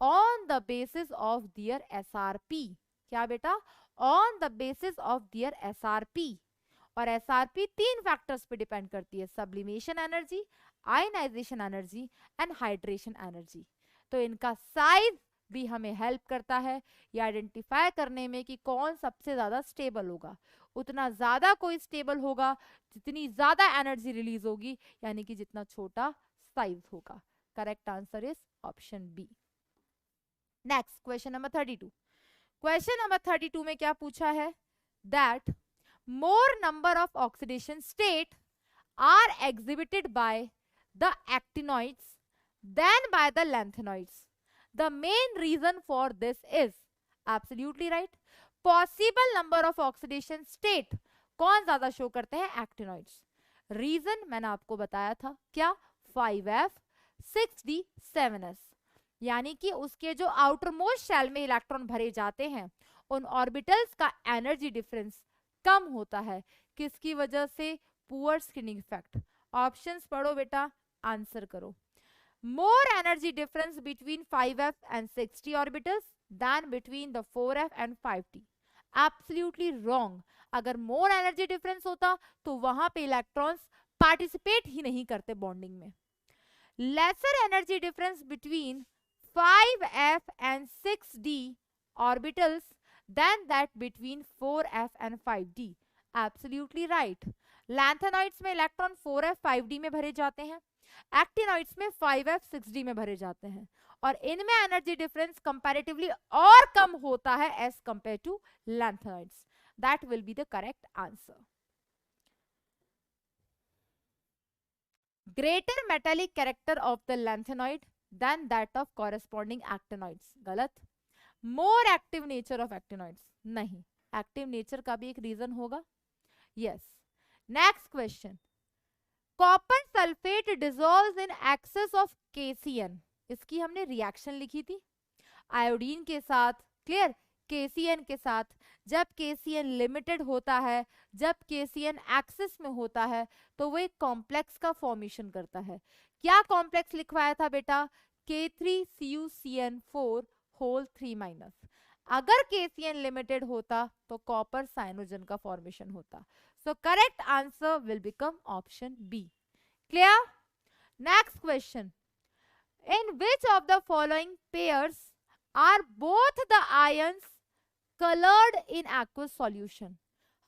[SPEAKER 1] on the basis of their SRP. क्या बेटा? On the basis of their SRP. और एसआरपी 3 फैक्टर्स पे डिपेंड करती है, sublimation energy, ionisation energy and hydration energy. तो इनका साइज भी हमें हेल्प करता है ये आइडेंटिफाई करने में कि कौन सबसे ज्यादा स्टेबल होगा। उतना ज्यादा कोई स्टेबल होगा जितनी ज्यादा एनर्जी रिलीज होगी, यानी कि जितना छोटा साइज होगा। Correct answer is option B. Next question number 32। Question number 32 में क्या पूछा है? That more number of oxidation state are exhibited by the actinoids than by the lanthanoids. The main reason for this is absolutely right. Possible number of oxidation state कौन ज्यादा show करते हैं? actinoids. Reason मैंने आपको बताया था, क्या? 5f 6d 7s, यानी कि उसके जो आउटर मोस्ट शेल में इलेक्ट्रॉन भरे जाते हैं उन ऑर्बिटल्स का एनर्जी डिफरेंस कम होता है। किसकी वजह से? Poor screening effect. ऑप्शंस पढ़ो बेटा, आंसर करो। More energy difference between 5f and 6d orbitals than between the 4f and 5d। Absolutely wrong. अगर मोर एनर्जी डिफरेंस होता तो वहां पे इलेक्ट्रॉन्स पार्टिसिपेट ही नहीं करते बॉन्डिंग में। Lesser energy difference between 5f and 6d orbitals than that between 4f and 5d. Absolutely right. Lanthanoids में electron 4f 5d में भरे जाते हैं, एक्टिनॉइड्स में 5f 6d में भरे जाते हैं, और इनमें एनर्जी डिफरेंस कंपैरेटिवली और कम होता है as compare to lanthanoids. That will be the correct answer. Greater metallic character of the lanthanoid than that of corresponding actinoids. गलत। More active nature of actinoids, नहीं, एक्टिव नेचर का भी एक reason होगा। Yes. Next question. Copper sulphate dissolves in excess of KCN। इसकी हमने reaction लिखी थी आयोडीन के साथ। क्लियर? KCN के साथ। जब KCN लिमिटेड होता है, जब KCN एक्सेस में होता है, तो वो एक कॉम्प्लेक्स का फॉर्मेशन करता है। क्या कॉम्प्लेक्स लिखवाया था बेटा? K3CuCN4 whole 3-। अगर KCN लिमिटेड होता तो कॉपर साइनोजन का फॉर्मेशन होता। So correct answer will become option B. Clear? Next question. In which of the following pairs are both the ions coloured in aqueous solution?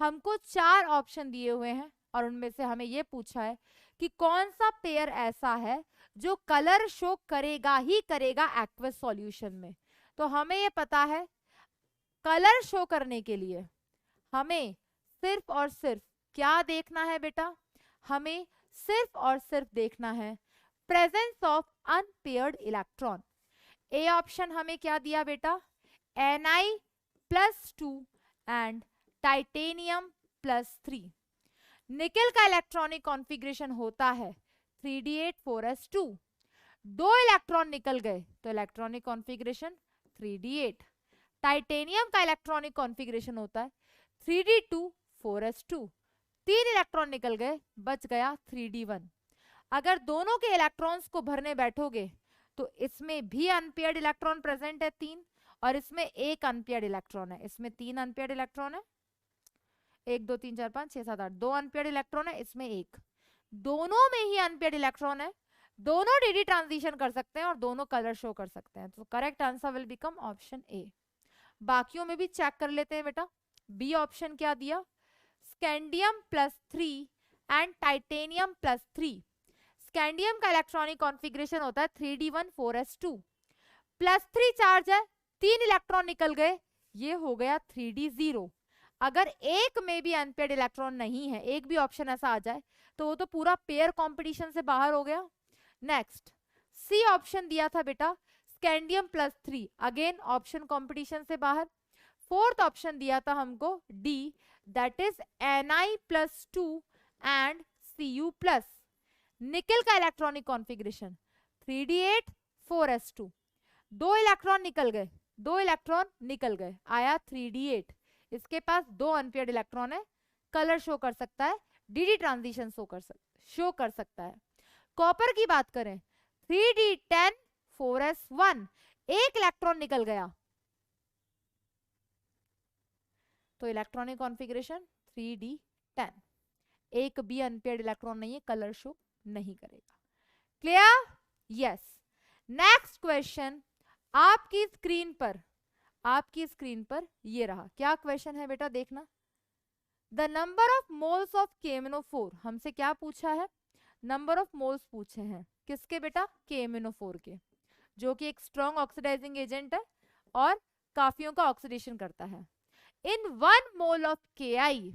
[SPEAKER 1] हमको 4 option दिए हुए हैं और उनमें से हमें यह पूछा है कि कौन सा पेयर ऐसा है जो कलर शो करेगा ही करेगा एक्वस सॉल्यूशन में। तो हमें ये पता है कलर शो करने के लिए हमें सिर्फ और सिर्फ क्या देखना है बेटा? हमें सिर्फ और सिर्फ देखना है presence of unpaired electron. A option हमें क्या दिया बेटा? Ni+2 and titanium +3। निकेल का इलेक्ट्रॉनिक कॉन्फ़िगरेशन होता है 3d8 4s2। 2 इलेक्ट्रॉन निकल गए तो इलेक्ट्रॉनिक कॉन्फ़िगरेशन 3d8। टाइटेनियम का इलेक्ट्रॉनिक कॉन्फ़िगरेशन होता है 3d2 4s2। 3 इलेक्ट्रॉन निकल गए, बच गया 3d1। अगर दोनों के इलेक्ट्रॉन्स को भरने बैठोगे तो इसमें भी अनपेयर्ड इलेक्ट्रॉन प्रेजेंट है 3, और इसमें एक अनपेयर्ड इलेक्ट्रॉन है। इसमें 3 अनपेयर्ड इलेक्ट्रॉन है, 1 2 3 4 5 6 7 8, 2 अनपेयर्ड इलेक्ट्रॉन है, इसमें एक। दोनों में ही अनपेयर्ड इलेक्ट्रॉन है, दोनों डी ट्रांजिशन कर सकते हैं और दोनों कलर शो कर सकते हैं। तो correct answer will become option ए। बाकियों में भी चेक कर लेते हैं बेटा। बी ऑप्शन क्या दिया? Scandium +3 and titanium +3। स्कैंडियम का इलेक्ट्रॉनिक कॉन्फ़िगरेशन होता है 3d1 4s2, +3 चार्ज है, 3 इलेक्ट्रॉन निकल गए, ये हो गया 3d0। अगर एक में भी अनपेयर्ड इलेक्ट्रॉन नहीं है, एक भी ऑप्शन ऐसा आ जाए, तो वो तो पूरा पेयर कंपटीशन से बाहर हो गया। नेक्स्ट सी ऑप्शन दिया था बेटा स्कैंडियम +3, अगेन ऑप्शन कंपटीशन से बाहर। फोर्थ ऑप्शन दिया था हमको D, that is Ni+2 and Cu+। निकल का electronic configuration 3d8 4s2, 2 electron निकल गए, 2 इलेक्ट्रॉन निकल गए, आया 3d8। इसके पास 2 अनपेयर्ड इलेक्ट्रॉन है, कलर शो कर सकता है, डी ट्रांजिशन शो कर सकता है। कॉपर की बात करें 3d10 4s1, 1 इलेक्ट्रॉन निकल गया, तो इलेक्ट्रॉनिक कॉन्फ़िगरेशन 3d10, एक भी अनपेयर्ड इलेक्ट्रॉन नहीं है, कलर शो नहीं करेगा। क्लियर? यस। नेक्स्ट क्वेश्चन आपकी स्क्रीन पर ये रहा। क्या क्वेश्चन है बेटा, देखना। The number of moles of KMnO4, हमसे क्या पूछा है, नंबर ऑफ मोल्स पूछे हैं, किसके बेटा, KMnO4 के, जो कि एक स्ट्रॉन्ग ऑक्सीडाइजिंग एजेंट है और काफियों का ऑक्सीडेशन करता है। इन 1 mole of Ki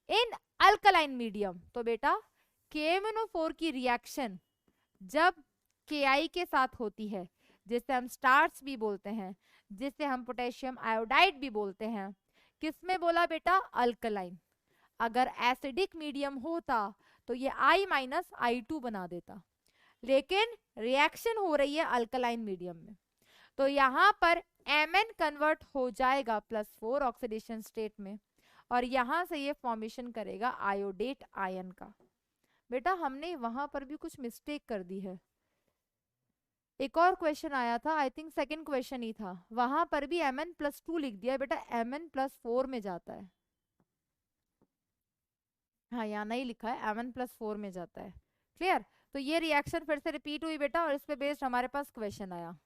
[SPEAKER 1] in alkaline medium, तो बेटा KMnO4 की रिएक्शन जब Ki के साथ होती है, जिसे हम स्टार्च भी बोलते हैं, जिसे हम पोटेशियम आयोडाइड भी बोलते हैं, किसमें बोला बेटा, अल्कलाइन। अगर एसिडिक मीडियम होता तो ये I-I2 बना देता, लेकिन रिएक्शन हो रही है अल्कलाइन मीडियम में, तो यहाँ पर Mn कन्वर्ट हो जाएगा +4 ऑक्सीडेशन स्टेट में, और यहाँ से ये फॉर्मेशन करेगा आयोडेट आयन का। बेटा हमने वहां पर भी कुछ मिस्टेक कर दी है। एक और क्वेश्चन आया था, आई थिंक सेकंड क्वेश्चन ही था, वहां पर भी Mn+2 लिख दिया बेटा, Mn+4 में जाता है। हाँ यहाँ नहीं लिखा है, Mn+4 में जाता है। क्लियर? तो ये रिएक्शन फिर से रिपीट हुई बेटा, और इस पे बेस्ड हमारे पास क्वेश्चन आया।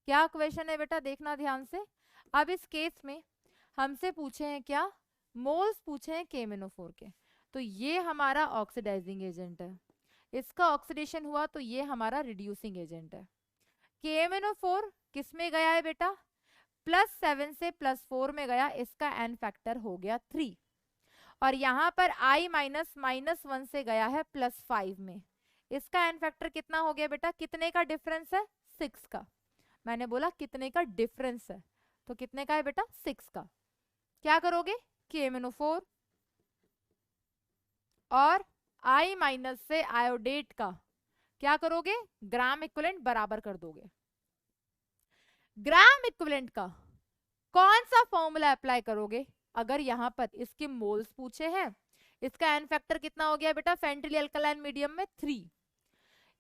[SPEAKER 1] क्या क्वेश्चन है बेटा, देखना ध्यान से। अब इस केस में हमसे पूछे हैं क्या, मोल्स पूछे हैं KMnO4 के, तो ये हमारा ऑक्सीडाइजिंग एजेंट है, इसका ऑक्सीडेशन हुआ तो ये हमारा रिड्यूसिंग एजेंट है। KMnO4 किस में गया है बेटा, +7 से +4 में गया, इसका n फैक्टर हो गया 3, और यहाँ पर I-1 से गया है +5 में, इसका n फैक्टर कितना हो गया बेटा, कितने का डिफरेंस है, 6 का। मैंने बोला कितने का डिफरेंस है, तो कितने का है बेटा, 6 का। क्या करोगे, KMnO4 और I- से आयोडेट का क्या करोगे, ग्राम इक्विवेलेंट बराबर कर दोगे। ग्राम इक्विवेलेंट का कौन सा फॉर्मूला अप्लाई करोगे, अगर यहाँ पर इसके मोल्स पूछे हैं, इसका एन फैक्टर कितना हो गया बेटा, फेंटली अल्कलाइन मीडियम में 3,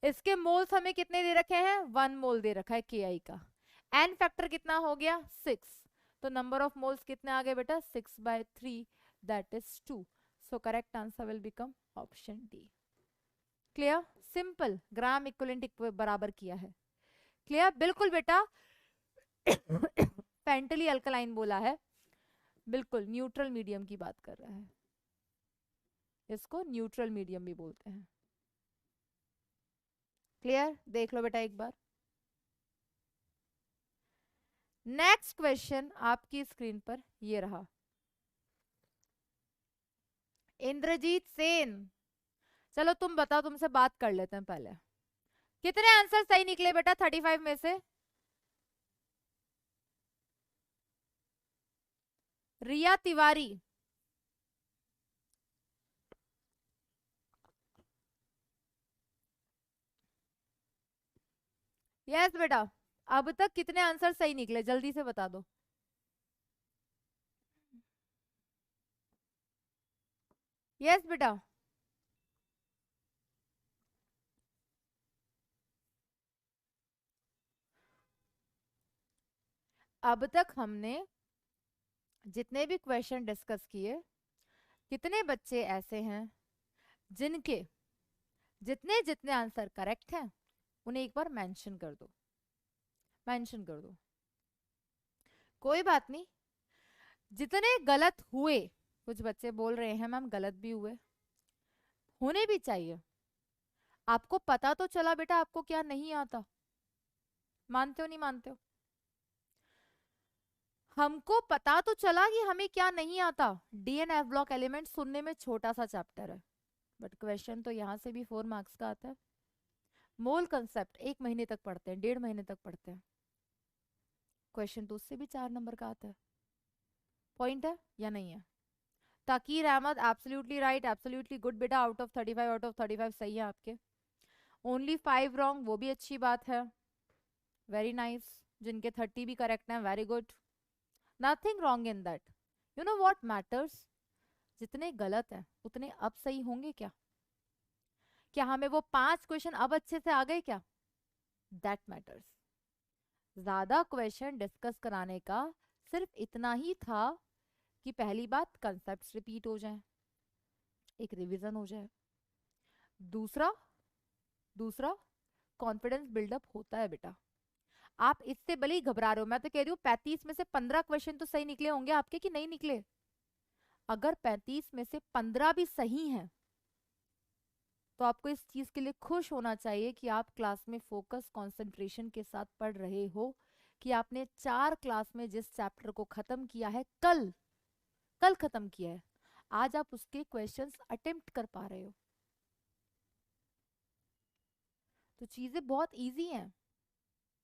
[SPEAKER 1] इसके मोल्स हमें कितने दे रखे हैं, 1 मोल दे रखा है Ki का, एन फैक्टर कितना हो गया 6, तो नंबर ऑफ मोल्स कितने आ गए बेटा, 6/3, that is 2। So correct answer will become option D. Clear? Simple, gram equivalent बराबर किया है। क्लियर? बिल्कुल बेटा पेंटली अल्कलाइन बोला है, बिल्कुल न्यूट्रल मीडियम की बात कर रहा है, इसको न्यूट्रल मीडियम भी बोलते हैं। क्लियर? देख लो बेटा एक बार। नेक्स्ट क्वेश्चन आपकी स्क्रीन पर ये रहा। इंद्रजीत सेन, चलो तुम बताओ, तुमसे बात कर लेते हैं पहले। कितने आंसर सही निकले बेटा 35 में से? रिया तिवारी, यस बेटा, अब तक कितने आंसर सही निकले, जल्दी से बता दो। यस बेटा, अब तक हमने जितने भी क्वेश्चन डिस्कस किए, कितने बच्चे ऐसे हैं जिनके जितने जितने आंसर करेक्ट हैं, उन्हें एक बार मेंशन कर दो, मेंशन कर दो। कोई बात नहीं, जितने गलत हुए कुछ बच्चे बोल रहे हैं मैम गलत भी हुए, होने भी चाहिए। आपको पता तो चला बेटा आपको क्या नहीं आता, मानते हो नहीं मानते हो? हमको पता तो चला कि हमें क्या नहीं आता। डीएनएफ ब्लॉक एलिमेंट सुनने में छोटा सा चैप्टर है, बट क्वेश्चन तो यहाँ से भी 4 मार्क्स का आता है। मोल कंसेप्ट 1 महीने तक पढ़ते हैं, 1.5 महीने तक पढ़ते हैं, क्वेश्चन तो उससे भी 4 नंबर का आता है। पॉइंट है या नहीं है? Taqeer Ahmed absolutely right, absolutely good बेटा, आउट ऑफ 35, आउट ऑफ 35 सही है आपके। ओनली 5 रॉन्ग, वो भी अच्छी बात है, वेरी नाइस। जिनके 30 भी करेक्ट हैं, very good, nothing wrong in that. You know what matters, जितने गलत हैं उतने अब सही होंगे क्या? क्या हमें वो 5 क्वेश्चन अब अच्छे से आ गए क्या? That matters. ज्यादा क्वेश्चन डिस्कस कराने का सिर्फ इतना ही था कि पहली बात कंसेप्ट्स रिपीट हो जाएं, एक रिवीजन हो जाए। दूसरा कॉन्फिडेंस बिल्डअप होता है बेटा। आप इससे भले ही घबरा रहे हो, मैं तो कह रही हूँ 35 में से 15 क्वेश्चन तो सही निकले होंगे आपके, कि नहीं निकले? अगर 35 में से 15 भी सही हैं तो आपको इस चीज के लिए खुश होना चाहिए कि आप क्लास में फोकस कंसंट्रेशन के साथ पढ़ रहे हो, कि आपने 4 क्लास में जिस चैप्टर को खत्म किया है, कल खत्म किया है, आज आप उसके क्वेश्चंस अटेम्प्ट कर पा रहे हो। तो चीजें बहुत इजी हैं,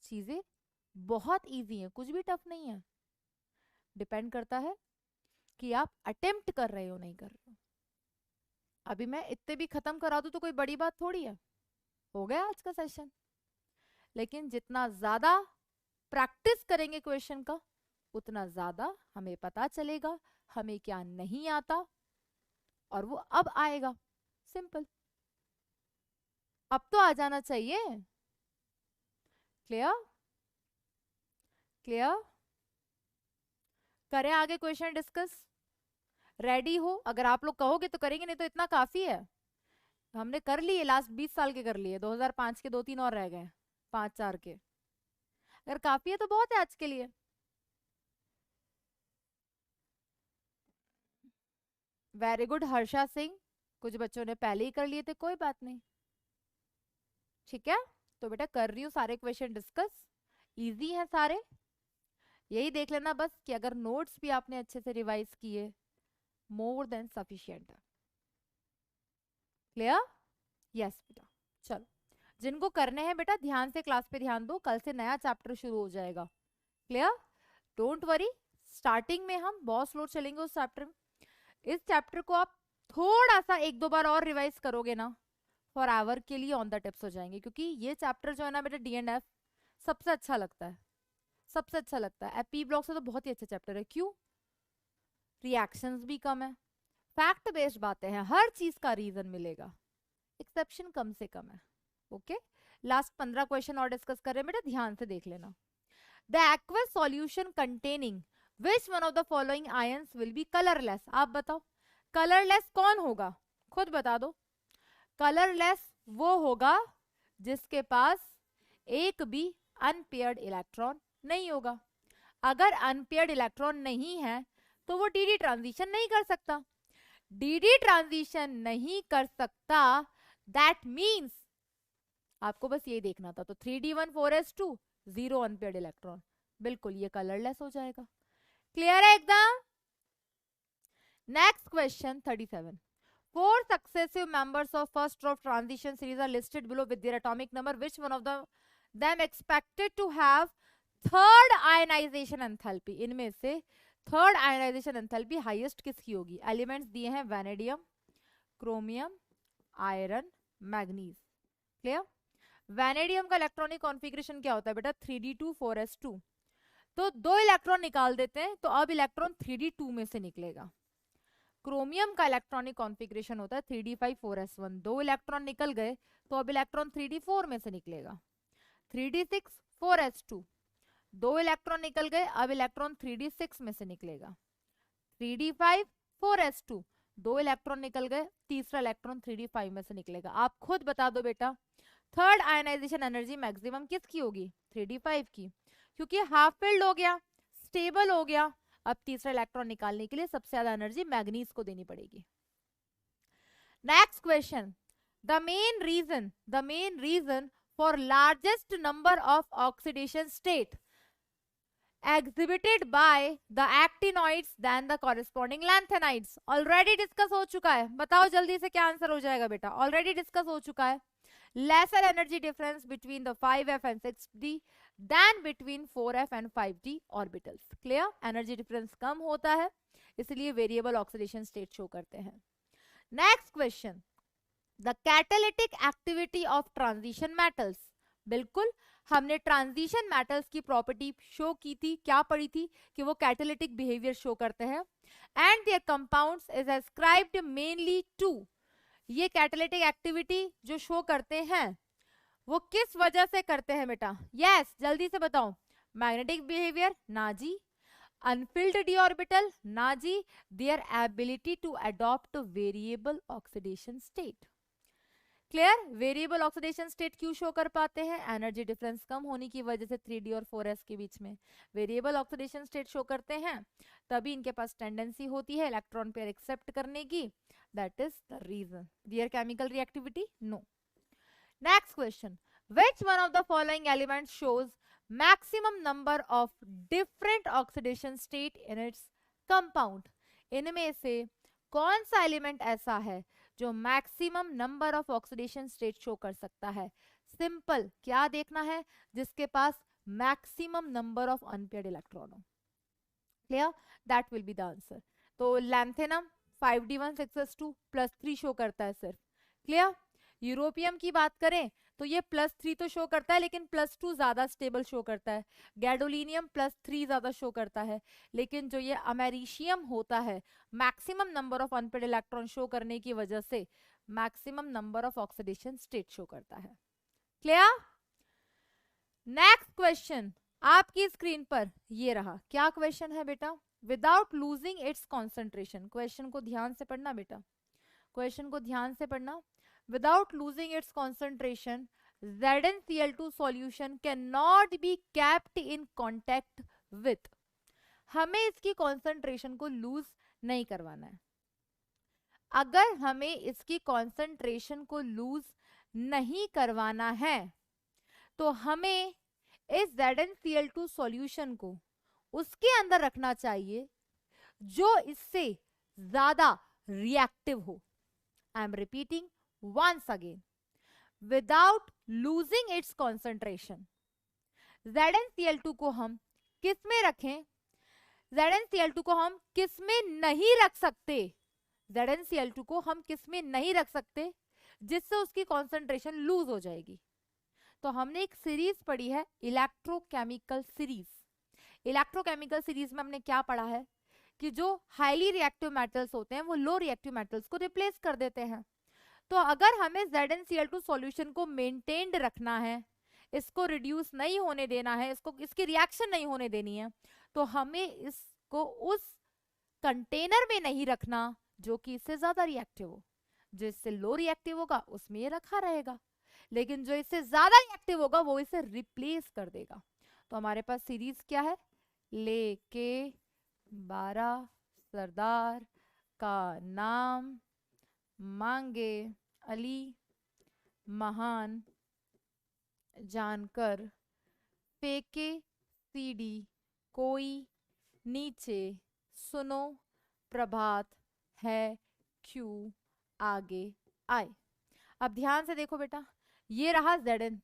[SPEAKER 1] चीजें बहुत इजी हैं, कुछ भी टफ नहीं है। डिपेंड करता है कि आप अटेम्प्ट कर रहे हो नहीं कर रहे हो। अभी मैं इतने भी खत्म करा दूं तो कोई बड़ी बात थोड़ी है, हो गया आज का सेशन। लेकिन जितना ज्यादा प्रैक्टिस करेंगे क्वेश्चन का, उतना ज्यादा हमें पता चलेगा हमें क्या नहीं आता, और वो अब आएगा। सिंपल, अब तो आ जाना चाहिए। क्लियर? क्लियर? करें आगे क्वेश्चन डिस्कस? रेडी हो? अगर आप लोग कहोगे तो करेंगे, नहीं तो इतना काफी है। हमने कर लिए, लास्ट 20 साल के कर लिए, 2005 के 2-3 और रह गए, 5-4 के। अगर काफी है तो बहुत है आज के लिए। वेरी गुड हर्षा सिंह, कुछ बच्चों ने पहले ही कर लिए थे, कोई बात नहीं, ठीक है। तो बेटा कर रही हूँ सारे क्वेश्चन डिस्कस, इजी हैं सारे। यही देख लेना बस कि अगर नोट्स भी आपने अच्छे से रिवाइज किए, मोर देन सफिशिएंट है। क्लियर? यस बेटा। चलो, जिनको करने हैं बेटा ध्यान से क्लास पे ध्यान दो, कल से नया चैप्टर शुरू हो जाएगा। क्लियर? डोंट वरी, स्टार्टिंग में हम बहुत स्लो चलेंगे उस चैप्टर में। इस चैप्टर को आप थोड़ा सा 1-2 बार और रिवाइज करोगे ना, फॉर आवर के लिए ऑन द टिप्स हो जाएंगे। क्योंकि ये चैप्टर जो है ना बेटा, डीएनएफ सबसे अच्छा लगता है, सबसे अच्छा लगता है। पी ब्लॉक से तो बहुत ही अच्छा चैप्टर है। क्यों? रिएक्शंस भी कम है, फैक्ट बेस्ड बातें हैं, हर चीज का रीजन मिलेगा, एक्सेप्शन कम से कम है। ओके, लास्ट 15 क्वेश्चन और डिस्कस कर रहे हैं बेटा, ध्यान से देख लेना। The aqueous solution containing which one of the following ions will be colourless? आप बताओ, कलरलेस कौन होगा, खुद बता दो। कलरलेस वो होगा जिसके पास एक भी अनपेयर्ड इलेक्ट्रॉन नहीं होगा। अगर अनपेयर्ड इलेक्ट्रॉन नहीं है तो वो डीडी ट्रांजिशन नहीं कर सकता। डीडी ट्रांजिशन नहीं कर सकता, दैट मीन्स आपको बस ये देखना था, तो 3d14s2 0 अनपेयर्ड इलेक्ट्रॉन, बिल्कुल ये कलरलेस हो जाएगा। क्लियर है एकदम? Next question 37। 4 successive members of first of transition series are listed below with their atomic number. Which one of them expected to have third ionization enthalpy? इनमें से third ionization enthalpy highest किसकी होगी? Elements दिए हैं vanadium, chromium, iron, manganese. Clear? Vanadium का electronic configuration क्या होता है बेटा? 3d2-4s2। तो 2 इलेक्ट्रॉन निकाल देते हैं तो अब इलेक्ट्रॉन 3d2 में से निकलेगा। क्रोमियम का इलेक्ट्रॉनिक कॉन्फ़िगरेशन होता है 3d5-4s1। 2 इलेक्ट्रॉन निकल गए तो अब इलेक्ट्रॉन 3d4 में से निकलेगा। 3d6-4s2, 2 इलेक्ट्रॉन निकल गए, अब इलेक्ट्रॉन 3d6 में से निकलेगा। 3d5-4s2, 2 इलेक्ट्रॉन निकल गए, तीसरा इलेक्ट्रॉन 3d5 में से निकलेगा। आप खुद बता दो बेटा, थर्ड आयनाइजेशन एनर्जी मैक्सिमम किसकी होगी? 3d5 की, क्योंकि हाफ फिल्ड हो गया, स्टेबल हो गया, अब तीसरा इलेक्ट्रॉन निकालने के लिए सबसे ज्यादा एनर्जी मैग्नीज को देनी पड़ेगी. Next question, the main reason for largest number of oxidation state exhibited by the actinoids than the corresponding lanthanides. Already discuss हो चुका है, बताओ जल्दी से क्या आंसर हो जाएगा बेटा. ऑलरेडी डिस्कस हो चुका है. lesser energy difference between the 5f and 6d than between 4f and 5d orbitals. clear? energy difference कम होता है, इसलिए वेरिएबल ऑक्सीडेशन स्टेट शो करते हैं. Next question, the catalytic activity of transition metals. बिल्कुल, हमने ट्रांजिशन मेटल्स की property show की थी. क्या पढ़ी थी? कि वो कैटालिटिक बिहेवियर शो करते हैं. And their compounds is ascribed mainly to. ये कैटालिटिक एक्टिविटी जो शो करते हैं वो किस वजह से करते हैं बेटा? यस, जल्दी से बताओ. Magnetic behaviour? ना जी. Unfilled D orbital? ना जी. Their ability to adopt variable oxidation state. Clear? Variable oxidation state क्यों शो कर पाते हैं? एनर्जी डिफरेंस कम होने की वजह से 3d और 4s के बीच में वेरिएबल ऑक्सीडेशन स्टेट शो करते हैं, तभी इनके पास टेंडेंसी होती है इलेक्ट्रॉन पेयर एक्सेप्ट करने की. That is the reason. Their chemical reactivity? No. Next question, which one of the following elements shows maximum number of different oxidation state in its compound. इनमें से कौन सा एलिमेंट ऐसा है जो maximum number of oxidation state show कर सकता है? सिंपल, क्या देखना है? जिसके पास maximum number of unpaired electron हो. Clear? That will be the answer. तो लैंथेनम 5d1 6s2 +3 शो करता है सिर्फ. क्लियर? यूरोपियम की बात करें तो ये +3 तो शो करता है, लेकिन +2 ज्यादा स्टेबल शो करता है. गैडोलिनियम +3 ज्यादा शो करता है, लेकिन जो ये अमेरिशियम होता है maximum number of unpaired electron show करने की वजह से maximum number of oxidation state show करता है. क्लियर? नेक्स्ट क्वेश्चन आपकी स्क्रीन पर ये रहा. क्या क्वेश्चन है बेटा? Without losing its concentration. Question को ध्यान से पढ़ना बेटा, क्वेश्चन को ध्यान से पढ़ना. Without losing its concentration, ZnCl2 solution cannot be kept in contact with. हमें इसकी concentration को lose नहीं करवाना है. अगर हमें इसकी concentration को lose नहीं करवाना है तो हमें इस ZnCl2 solution को उसके अंदर रखना चाहिए जो इससे ज्यादा reactive हो. I am repeating once again, without losing its concentration. ZnCl2 को हम किस में रखें? ZnCl2 को हम किस में नहीं रख सकते? ZnCl2 को हम किस में नहीं रख सकते जिससे उसकी कॉन्सेंट्रेशन लूज हो जाएगी? तो हमने एक सीरीज पढ़ी है, इलेक्ट्रोकेमिकल सीरीज. इलेक्ट्रोकेमिकल सीरीज में हमने क्या पढ़ा है कि जो हाईली रिएक्टिव मेटल्स होते हैं वो लो रिएक्टिव मेटल्स को रिप्लेस कर देते हैं. तो अगर हमें ZnCl2 सॉल्यूशन को मेंटेन्ड रखना है, इसको रिड्यूस नहीं होने देना है, इसकी रिएक्शन नहीं होने देनी है, तो हमें इसको उस कंटेनर में नहीं रखना जो कि इससे ज्यादा रिएक्टिव हो. जो इससे लो रिएक्टिव होगा उसमें ये रखा रहेगा, लेकिन जो इससे ज्यादा रिएक्टिव होगा वो इसे रिप्लेस कर देगा. तो हमारे पास सीरीज क्या है? लेके 12 सरदार का नाम मांगे अली महान जानकर फेंके सीडी कोई नीचे सुनो प्रभात है क्यों आगे आए. अब ध्यान से देखो बेटा, ये रहा Zn.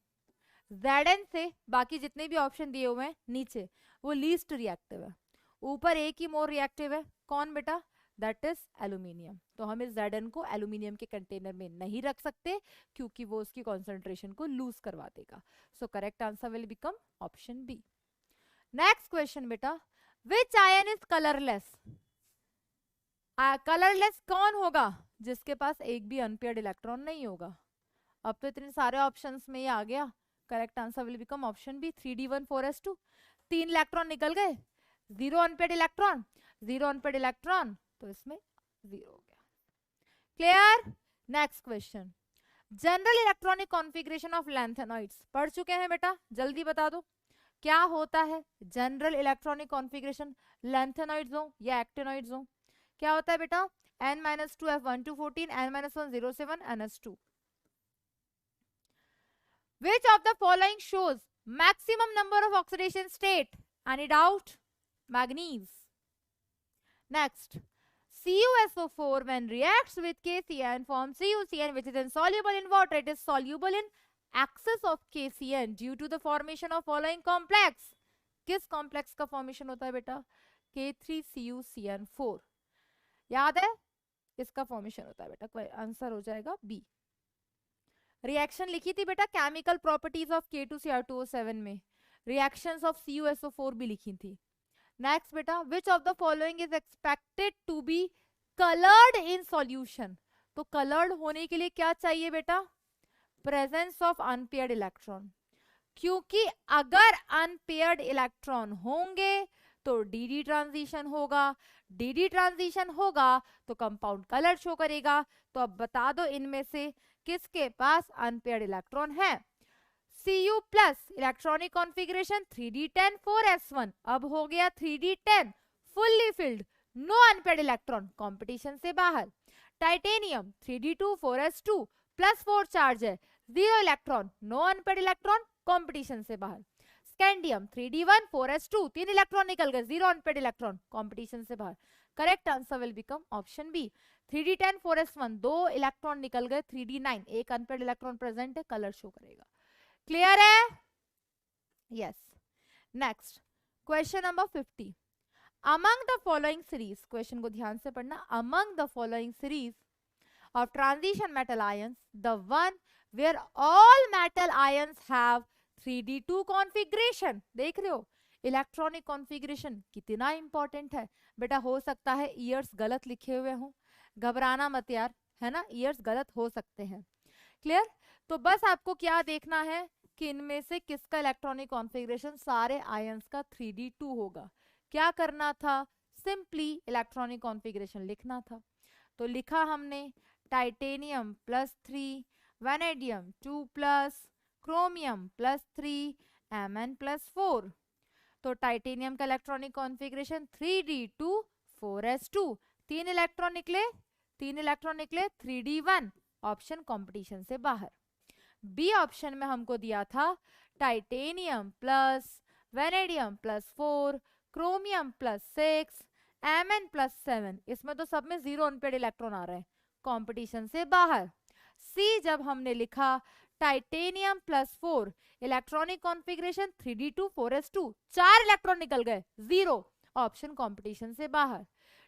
[SPEAKER 1] Zn से बाकी जितने भी ऑप्शन दिए हुए हैं नीचे वो लीस्ट रिएक्टिव है, ऊपर एक ही मोर रिएक्टिव है. कौन बेटा? That is aluminium. तो हम इस Zn को एल्यूमिनियम के कंटेनर में नहीं रख सकते क्योंकि वो उसकी कॉन्सेंट्रेशन को लूज करवा देगा. So correct answer will become option B. Next question बेटा, which ion is colourless? Colourless कौन होगा? जिसके पास एक भी अनपेयर्ड इलेक्ट्रॉन नहीं होगा. अब तो इतने सारे ऑप्शंस में ये आ गया. Correct answer will become option B 3d1 4s2. 3 electron निकल गए, 0 अनपेयर्ड इलेक्ट्रॉन, 0 अनपेयर्ड इलेक्ट्रॉन, तो इसमें 0 हो गया. Clear? Next question, general electronic configuration of lanthanoids पढ़ चुके हैं बेटा, जल्दी बता दो क्या होता है जनरल इलेक्ट्रॉनिक कॉन्फ़िगरेशन, लैंथेनॉइड्स हो या एक्टिनॉइड्स हो? क्या होता है बेटा? n-2f1,2,14, n-1 0,7 ns2. Which of the following shows maximum number of oxidation state? Any doubt? Manganese. Next, CuSO4 when reacts with KCN forms CuCN, which is insoluble in water. It is soluble in excess of KCN due to the formation of following complex. किस complex का formation होता है बेटा? K3CuCN4. याद है? इसका formation होता है बेटा. आंसर हो जाएगा बी. रिएक्शन लिखी थी बेटा केमिकल प्रॉपर्टीज ऑफ K2Cr2O7 में, रिएक्शंस ऑफ CuSO4 भी लिखी थी. नेक्स्ट बेटा, which of the following is expected to be coloured in solution? तो कलर्ड होने के लिए क्या चाहिए बेटा? Presence of unpaired electron. क्योंकि अगर अनपेयर्ड इलेक्ट्रॉन होंगे तो डी ट्रांजिशन होगा, डी ट्रांजिशन होगा तो कंपाउंड कलर शो करेगा. तो अब बता दो इनमें से किसके पास अनपेयर्ड इलेक्ट्रॉन है? Cu plus electronic configuration 3d10 4s1, अब हो गया 3d10 fully filled, no unpaired electron, competition से बाहर. Titanium 3d2 4s2 plus 4 charge है, 0 electron, no unpaired electron, competition से बाहर. स्कैंडियम 3d1 4s2, 3 इलेक्ट्रॉन निकल गए, 0 अनपेयर्ड इलेक्ट्रॉन, कंपटीशन से बाहर. Correct answer will become option B. 3d10 4s1, 2 electron निकल गए, 3d9 एक अनपेयर्ड इलेक्ट्रॉन प्रेजेंट है, कलर शो करेगा. क्लियर है? Yes. Next question number 50. Among the following series, question को ध्यान से पढ़ना, among the following series of transition metal ions the one where all metal ions have 3d2 configuration. देख रहे हो इलेक्ट्रॉनिक कॉन्फ़िगरेशन कितना इंपॉर्टेंट है बेटा. हो सकता है ईयर्स गलत लिखे हुए हों, घबराना मत यार, है ना, ईयर्स गलत हो सकते हैं. क्लियर? तो बस आपको क्या देखना है कि इनमें से किसका इलेक्ट्रॉनिक कॉन्फ़िगरेशन सारे आयंस का 3d2 होगा. क्या करना था? सिंपली इलेक्ट्रॉनिक कॉन्फ़िगरेशन लिखना था. तो लिखा हमने टाइटेनियम +3, वैनेडियम 2+, क्रोमियम +3, Mn +4. तो टाइटेनियम का electronic configuration 3d2 4s2, 3 electron निकले, 3d1, ऑप्शन कंपटीशन से बाहर. बी ऑप्शन में हमको दिया था titanium plus, vanadium +4, chromium +6, Mn +7. इसमें तो सब में 0 अनपेयर्ड इलेक्ट्रॉन आ रहे हैं, कंपटीशन से बाहर. सी जब हमने लिखा titanium +4, electronic configuration 3d2 4s2, 4 electron निकल गए, 0, ऑप्शन कंपटीशन से बाहर.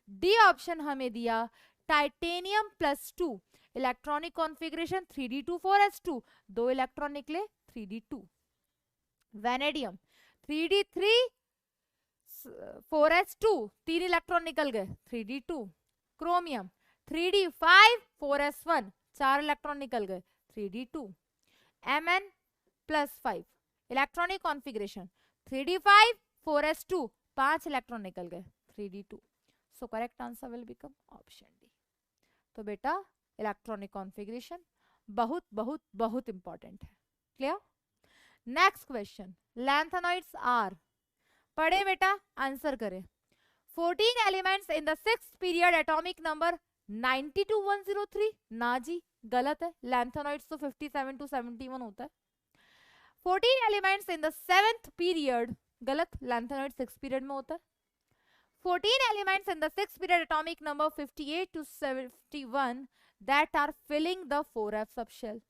[SPEAKER 1] डी ऑप्शन हमें दिया titanium +2, electronic configuration 3d2 4s2, 2 electron निकले, 3d2. Vanadium 3d3 4s2, 3 electron निकल गए, 3d2. Chromium 3d5 4s1, 4 electron निकल गए, 3d2. Mn +5, electronic configuration 3d5 4s2, 5 electron निकल गए, 3d2. So correct answer will become option D. तो बेटा electronic configuration बहुत बहुत बहुत इंपॉर्टेंट है. Clear? Next question, lanthanoids are. पढ़े बेटा, आंसर करें. 14 elements in the 6th period, atomic number 90 to 103. ना जी, गलत है. लैंथेनॉइड्स तो 57 to 71 होता है. 14 elements in the 7th period, गलत. लैंथेनॉइड 6th पीरियड में होता है. 14 elements in the 6th period, atomic number 58 to 71, that are filling the 4f subshell.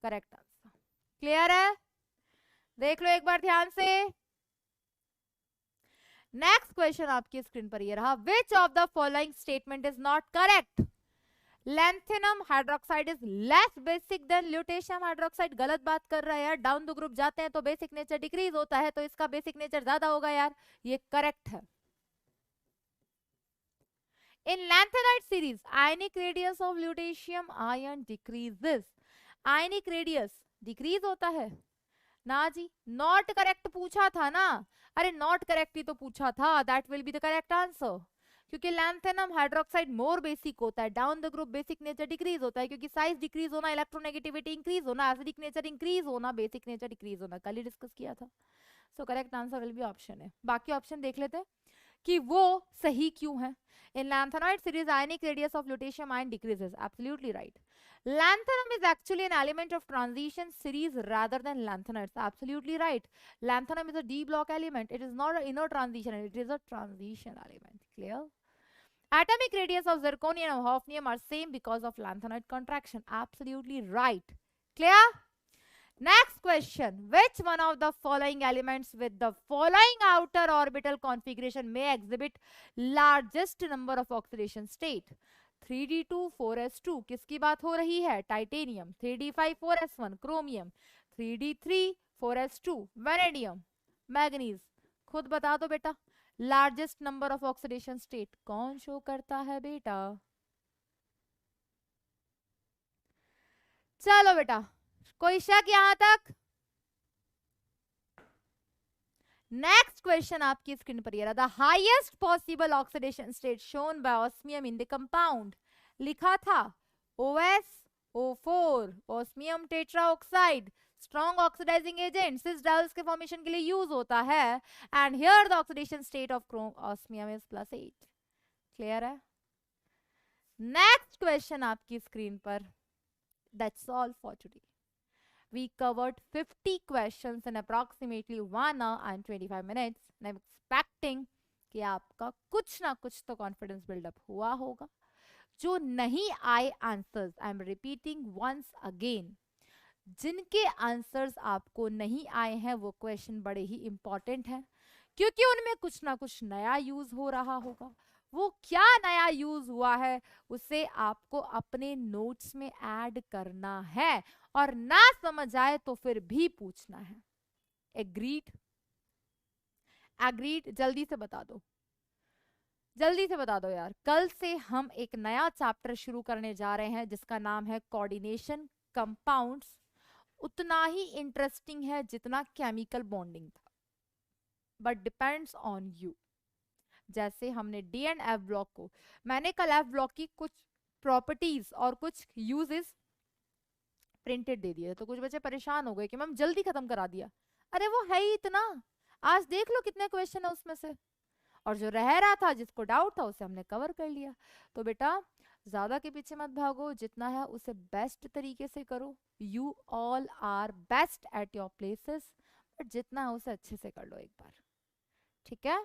[SPEAKER 1] Correct answer. Clear है? देख लो एक बार ध्यान से. नेक्स्ट क्वेश्चन आपकी स्क्रीन पर ये रहा. Which of the following statement is not correct? Lanthanum hydroxide is less basic than lutetium hydroxide. गलत बात कर रहा है यार. डाउन द ग्रुप जाते हैं तो बेसिक नेचर डिक्रीज होता है, तो इसका बेसिक नेचर ज्यादा होगा यार. ये करेक्ट है. In lanthanide series, ionic radius of lutetium ion decreases. Ionic radius decrease होता है ना जी. नॉट करेक्ट पूछा था ना. अरे नॉट करेक्ट ही तो पूछा था. That will be the correct answer. क्योंकि लैंथेनम हाइड्रोक्साइड मोर बेसिक होता है. Down the group basic nature decrease होता है, क्योंकि साइज डिक्रीज होना, इलेक्ट्रोनेगेटिविटी इंक्रीज होना, एसिडिक नेचर इंक्रीज होना, बेसिक नेचर डिक्रीज होना. कल ही डिस्कस किया था. सो correct answer will be option है। बाकी ऑप्शन देख लेते हैं कि वो सही क्यों है। In lanthanoid series, ionic radius of lutetium ion decreases. Absolutely right. Lanthanum is actually an element of transition series rather than lanthanides. Absolutely right. Lanthanum is a d block element. It is not an inner transition. It is a transition element. Clear? Atomic radius of zirconium and hafnium are same because of lanthanoid contraction. Absolutely right. Clear? Next question. Which one of the following elements with the following outer orbital configuration may exhibit largest number of oxidation state? 3d2 4s2 किसकी बात हो रही है? Titanium. 3d5 4s1 chromium. 3d3 4s2 vanadium. Manganese. खुद बता दो बेटा, largest number of oxidation state कौन शो करता है बेटा? चलो बेटा, कोई शक यहां तक? नेक्स्ट क्वेश्चन आपकी स्क्रीन पर ये रहा। The highest possible oxidation state shown by osmium in the compound, लिखा था OSO4 osmium tetroxide, strong oxidising agent cis diols के फॉर्मेशन के लिए यूज होता है। And here the oxidation state of osmium is +8। Clear है? नेक्स्ट क्वेश्चन आपकी screen पर। That's all for today. We covered 50 questions in approximately 1 hour and 25 minutes. And I'm expecting कि आपका कुछ ना कुछ तो कॉन्फिडेंस बिल्डअप हुआ होगा। जो नहीं आए answers, I am repeating once again, जिनके आंसर्स आपको नहीं आए हैं वो क्वेश्चन बड़े ही इंपॉर्टेंट हैं, क्योंकि उनमें कुछ ना कुछ नया यूज हो रहा होगा। वो क्या नया यूज हुआ है उसे आपको अपने नोट्स में ऐड करना है, और ना समझ आए तो फिर भी पूछना है। एग्रीड? एग्रीड? जल्दी से बता दो, जल्दी से बता दो यार। कल से हम एक नया चैप्टर शुरू करने जा रहे हैं जिसका नाम है कोऑर्डिनेशन कंपाउंड्स। उतना ही इंटरेस्टिंग है जितना केमिकल बॉन्डिंग था, बट डिपेंड्स ऑन यू। जैसे हमने डी एंड एफ ब्लॉक को, मैंने कल एफ ब्लॉक की कुछ प्रॉपर्टीज और कुछ यूजेस प्रिंटेड दे दिए, तो कुछ बच्चे परेशान हो गए कि मैम जल्दी खत्म करा दिया। अरे वो है ही इतना, आज देख लो कितने क्वेश्चन है उसमें से, और जो रह रहा था जिसको डाउट था उसे हमने कवर कर लिया। तो बेटा ज्यादा के पीछे मत भागो, जितना है उसे बेस्ट तरीके से करो। You all are best at your places, but जितना है उसे अच्छे से कर लो एक बार, ठीक है?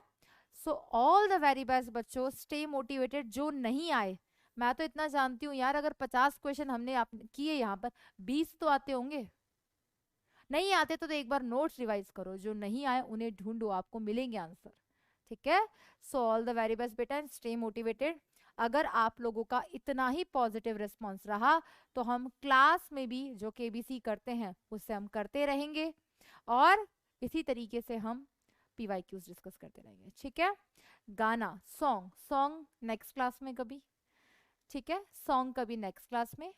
[SPEAKER 1] So all the very best बच्चों, स्टे मोटिवेटेड। जो नहीं आए, मैं तो इतना जानती हूँ यार, अगर 50 क्वेश्चन हमने किए यहाँ पर, 20 तो आते होंगे। नहीं आते तो एक बार नोट्स रिवाइज करो, जो नहीं आए उन्हें ढूंढो, आपको मिलेंगे आंसर, ठीक है? So all the very best बेटा, एंड स्टे मोटिवेटेड। अगर आप लोगों का इतना ही पॉजिटिव रिस्पॉन्स रहा तो हम क्लास में भी जो केबीसी करते हैं उससे हम करते रहेंगे, और इसी तरीके से हम PYQs डिस्कस करते रहेंगे, ठीक है? गाना, सॉन्ग नेक्स्ट क्लास में कभी, ठीक है? सॉन्ग कभी नेक्स्ट क्लास में,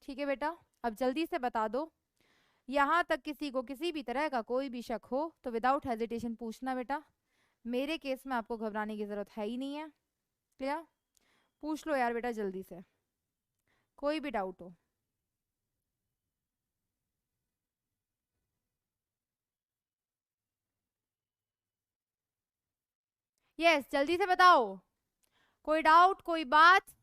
[SPEAKER 1] ठीक है बेटा? अब जल्दी से बता दो, यहाँ तक किसी को किसी भी तरह का कोई भी शक हो तो विदाउट हेजिटेशन पूछना बेटा। मेरे केस में आपको घबराने की जरूरत है ही नहीं है। क्लियर? पूछ लो यार बेटा जल्दी से, कोई भी डाउट हो। यस, जल्दी से बताओ, कोई डाउट, कोई बात?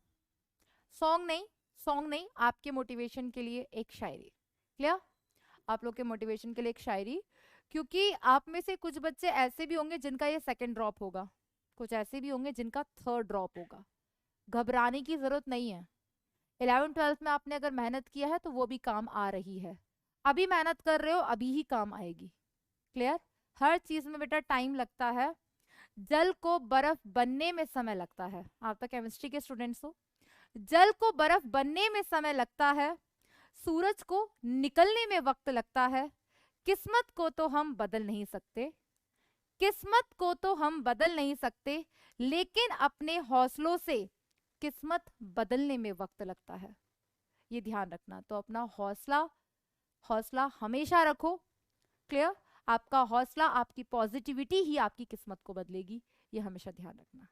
[SPEAKER 1] सॉन्ग नहीं, आपके मोटिवेशन के लिए एक शायरी। क्लियर? आप लोग के मोटिवेशन के लिए एक शायरी, क्योंकि आप में से कुछ बच्चे ऐसे भी होंगे जिनका ये सेकंड ड्रॉप होगा, कुछ ऐसे भी होंगे जिनका थर्ड ड्रॉप होगा। घबराने की जरूरत नहीं है। 11th-12th में आपने अगर मेहनत किया है तो वो भी काम आ रही है, अभी मेहनत कर रहे हो अभी ही काम आएगी। क्लियर? हर चीज में बेटा टाइम लगता है। जल को बर्फ बनने में समय लगता है, आप तो केमिस्ट्री के स्टूडेंट्स हो। जल को बर्फ बनने में समय लगता है, सूरज को निकलने में वक्त लगता है। किस्मत को तो हम बदल नहीं सकते, किस्मत को तो हम बदल नहीं सकते, लेकिन अपने हौसलों से किस्मत बदलने में वक्त लगता है। ये ध्यान रखना। तो अपना हौसला हमेशा रखो। क्लियर? आपका हौसला, आपकी पॉजिटिविटी ही आपकी किस्मत को बदलेगी, ये हमेशा ध्यान रखना।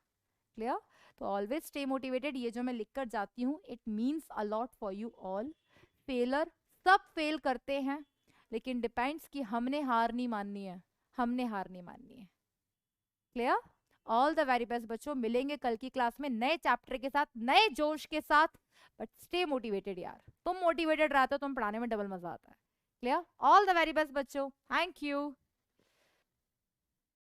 [SPEAKER 1] क्लियर? तो ऑलवेज स्टे मोटिवेटेड। ये जो मैं लिख कर जाती हूँ, it means a lot for you all. Failure सब फेल करते हैं, लेकिन डिपेंड्स कि हमने हार नहीं माननी है, हमने हार नहीं माननी है। Clear? All the very best बच्चों, मिलेंगे कल की क्लास में नए चैप्टर के साथ, नए जोश के साथ। बट स्टे मोटिवेटेड यार, तुम मोटिवेटेड रहते हो तुम पढ़ाने में डबल मजा आता है। Clear? All the very best बच्चों, थैंक यू।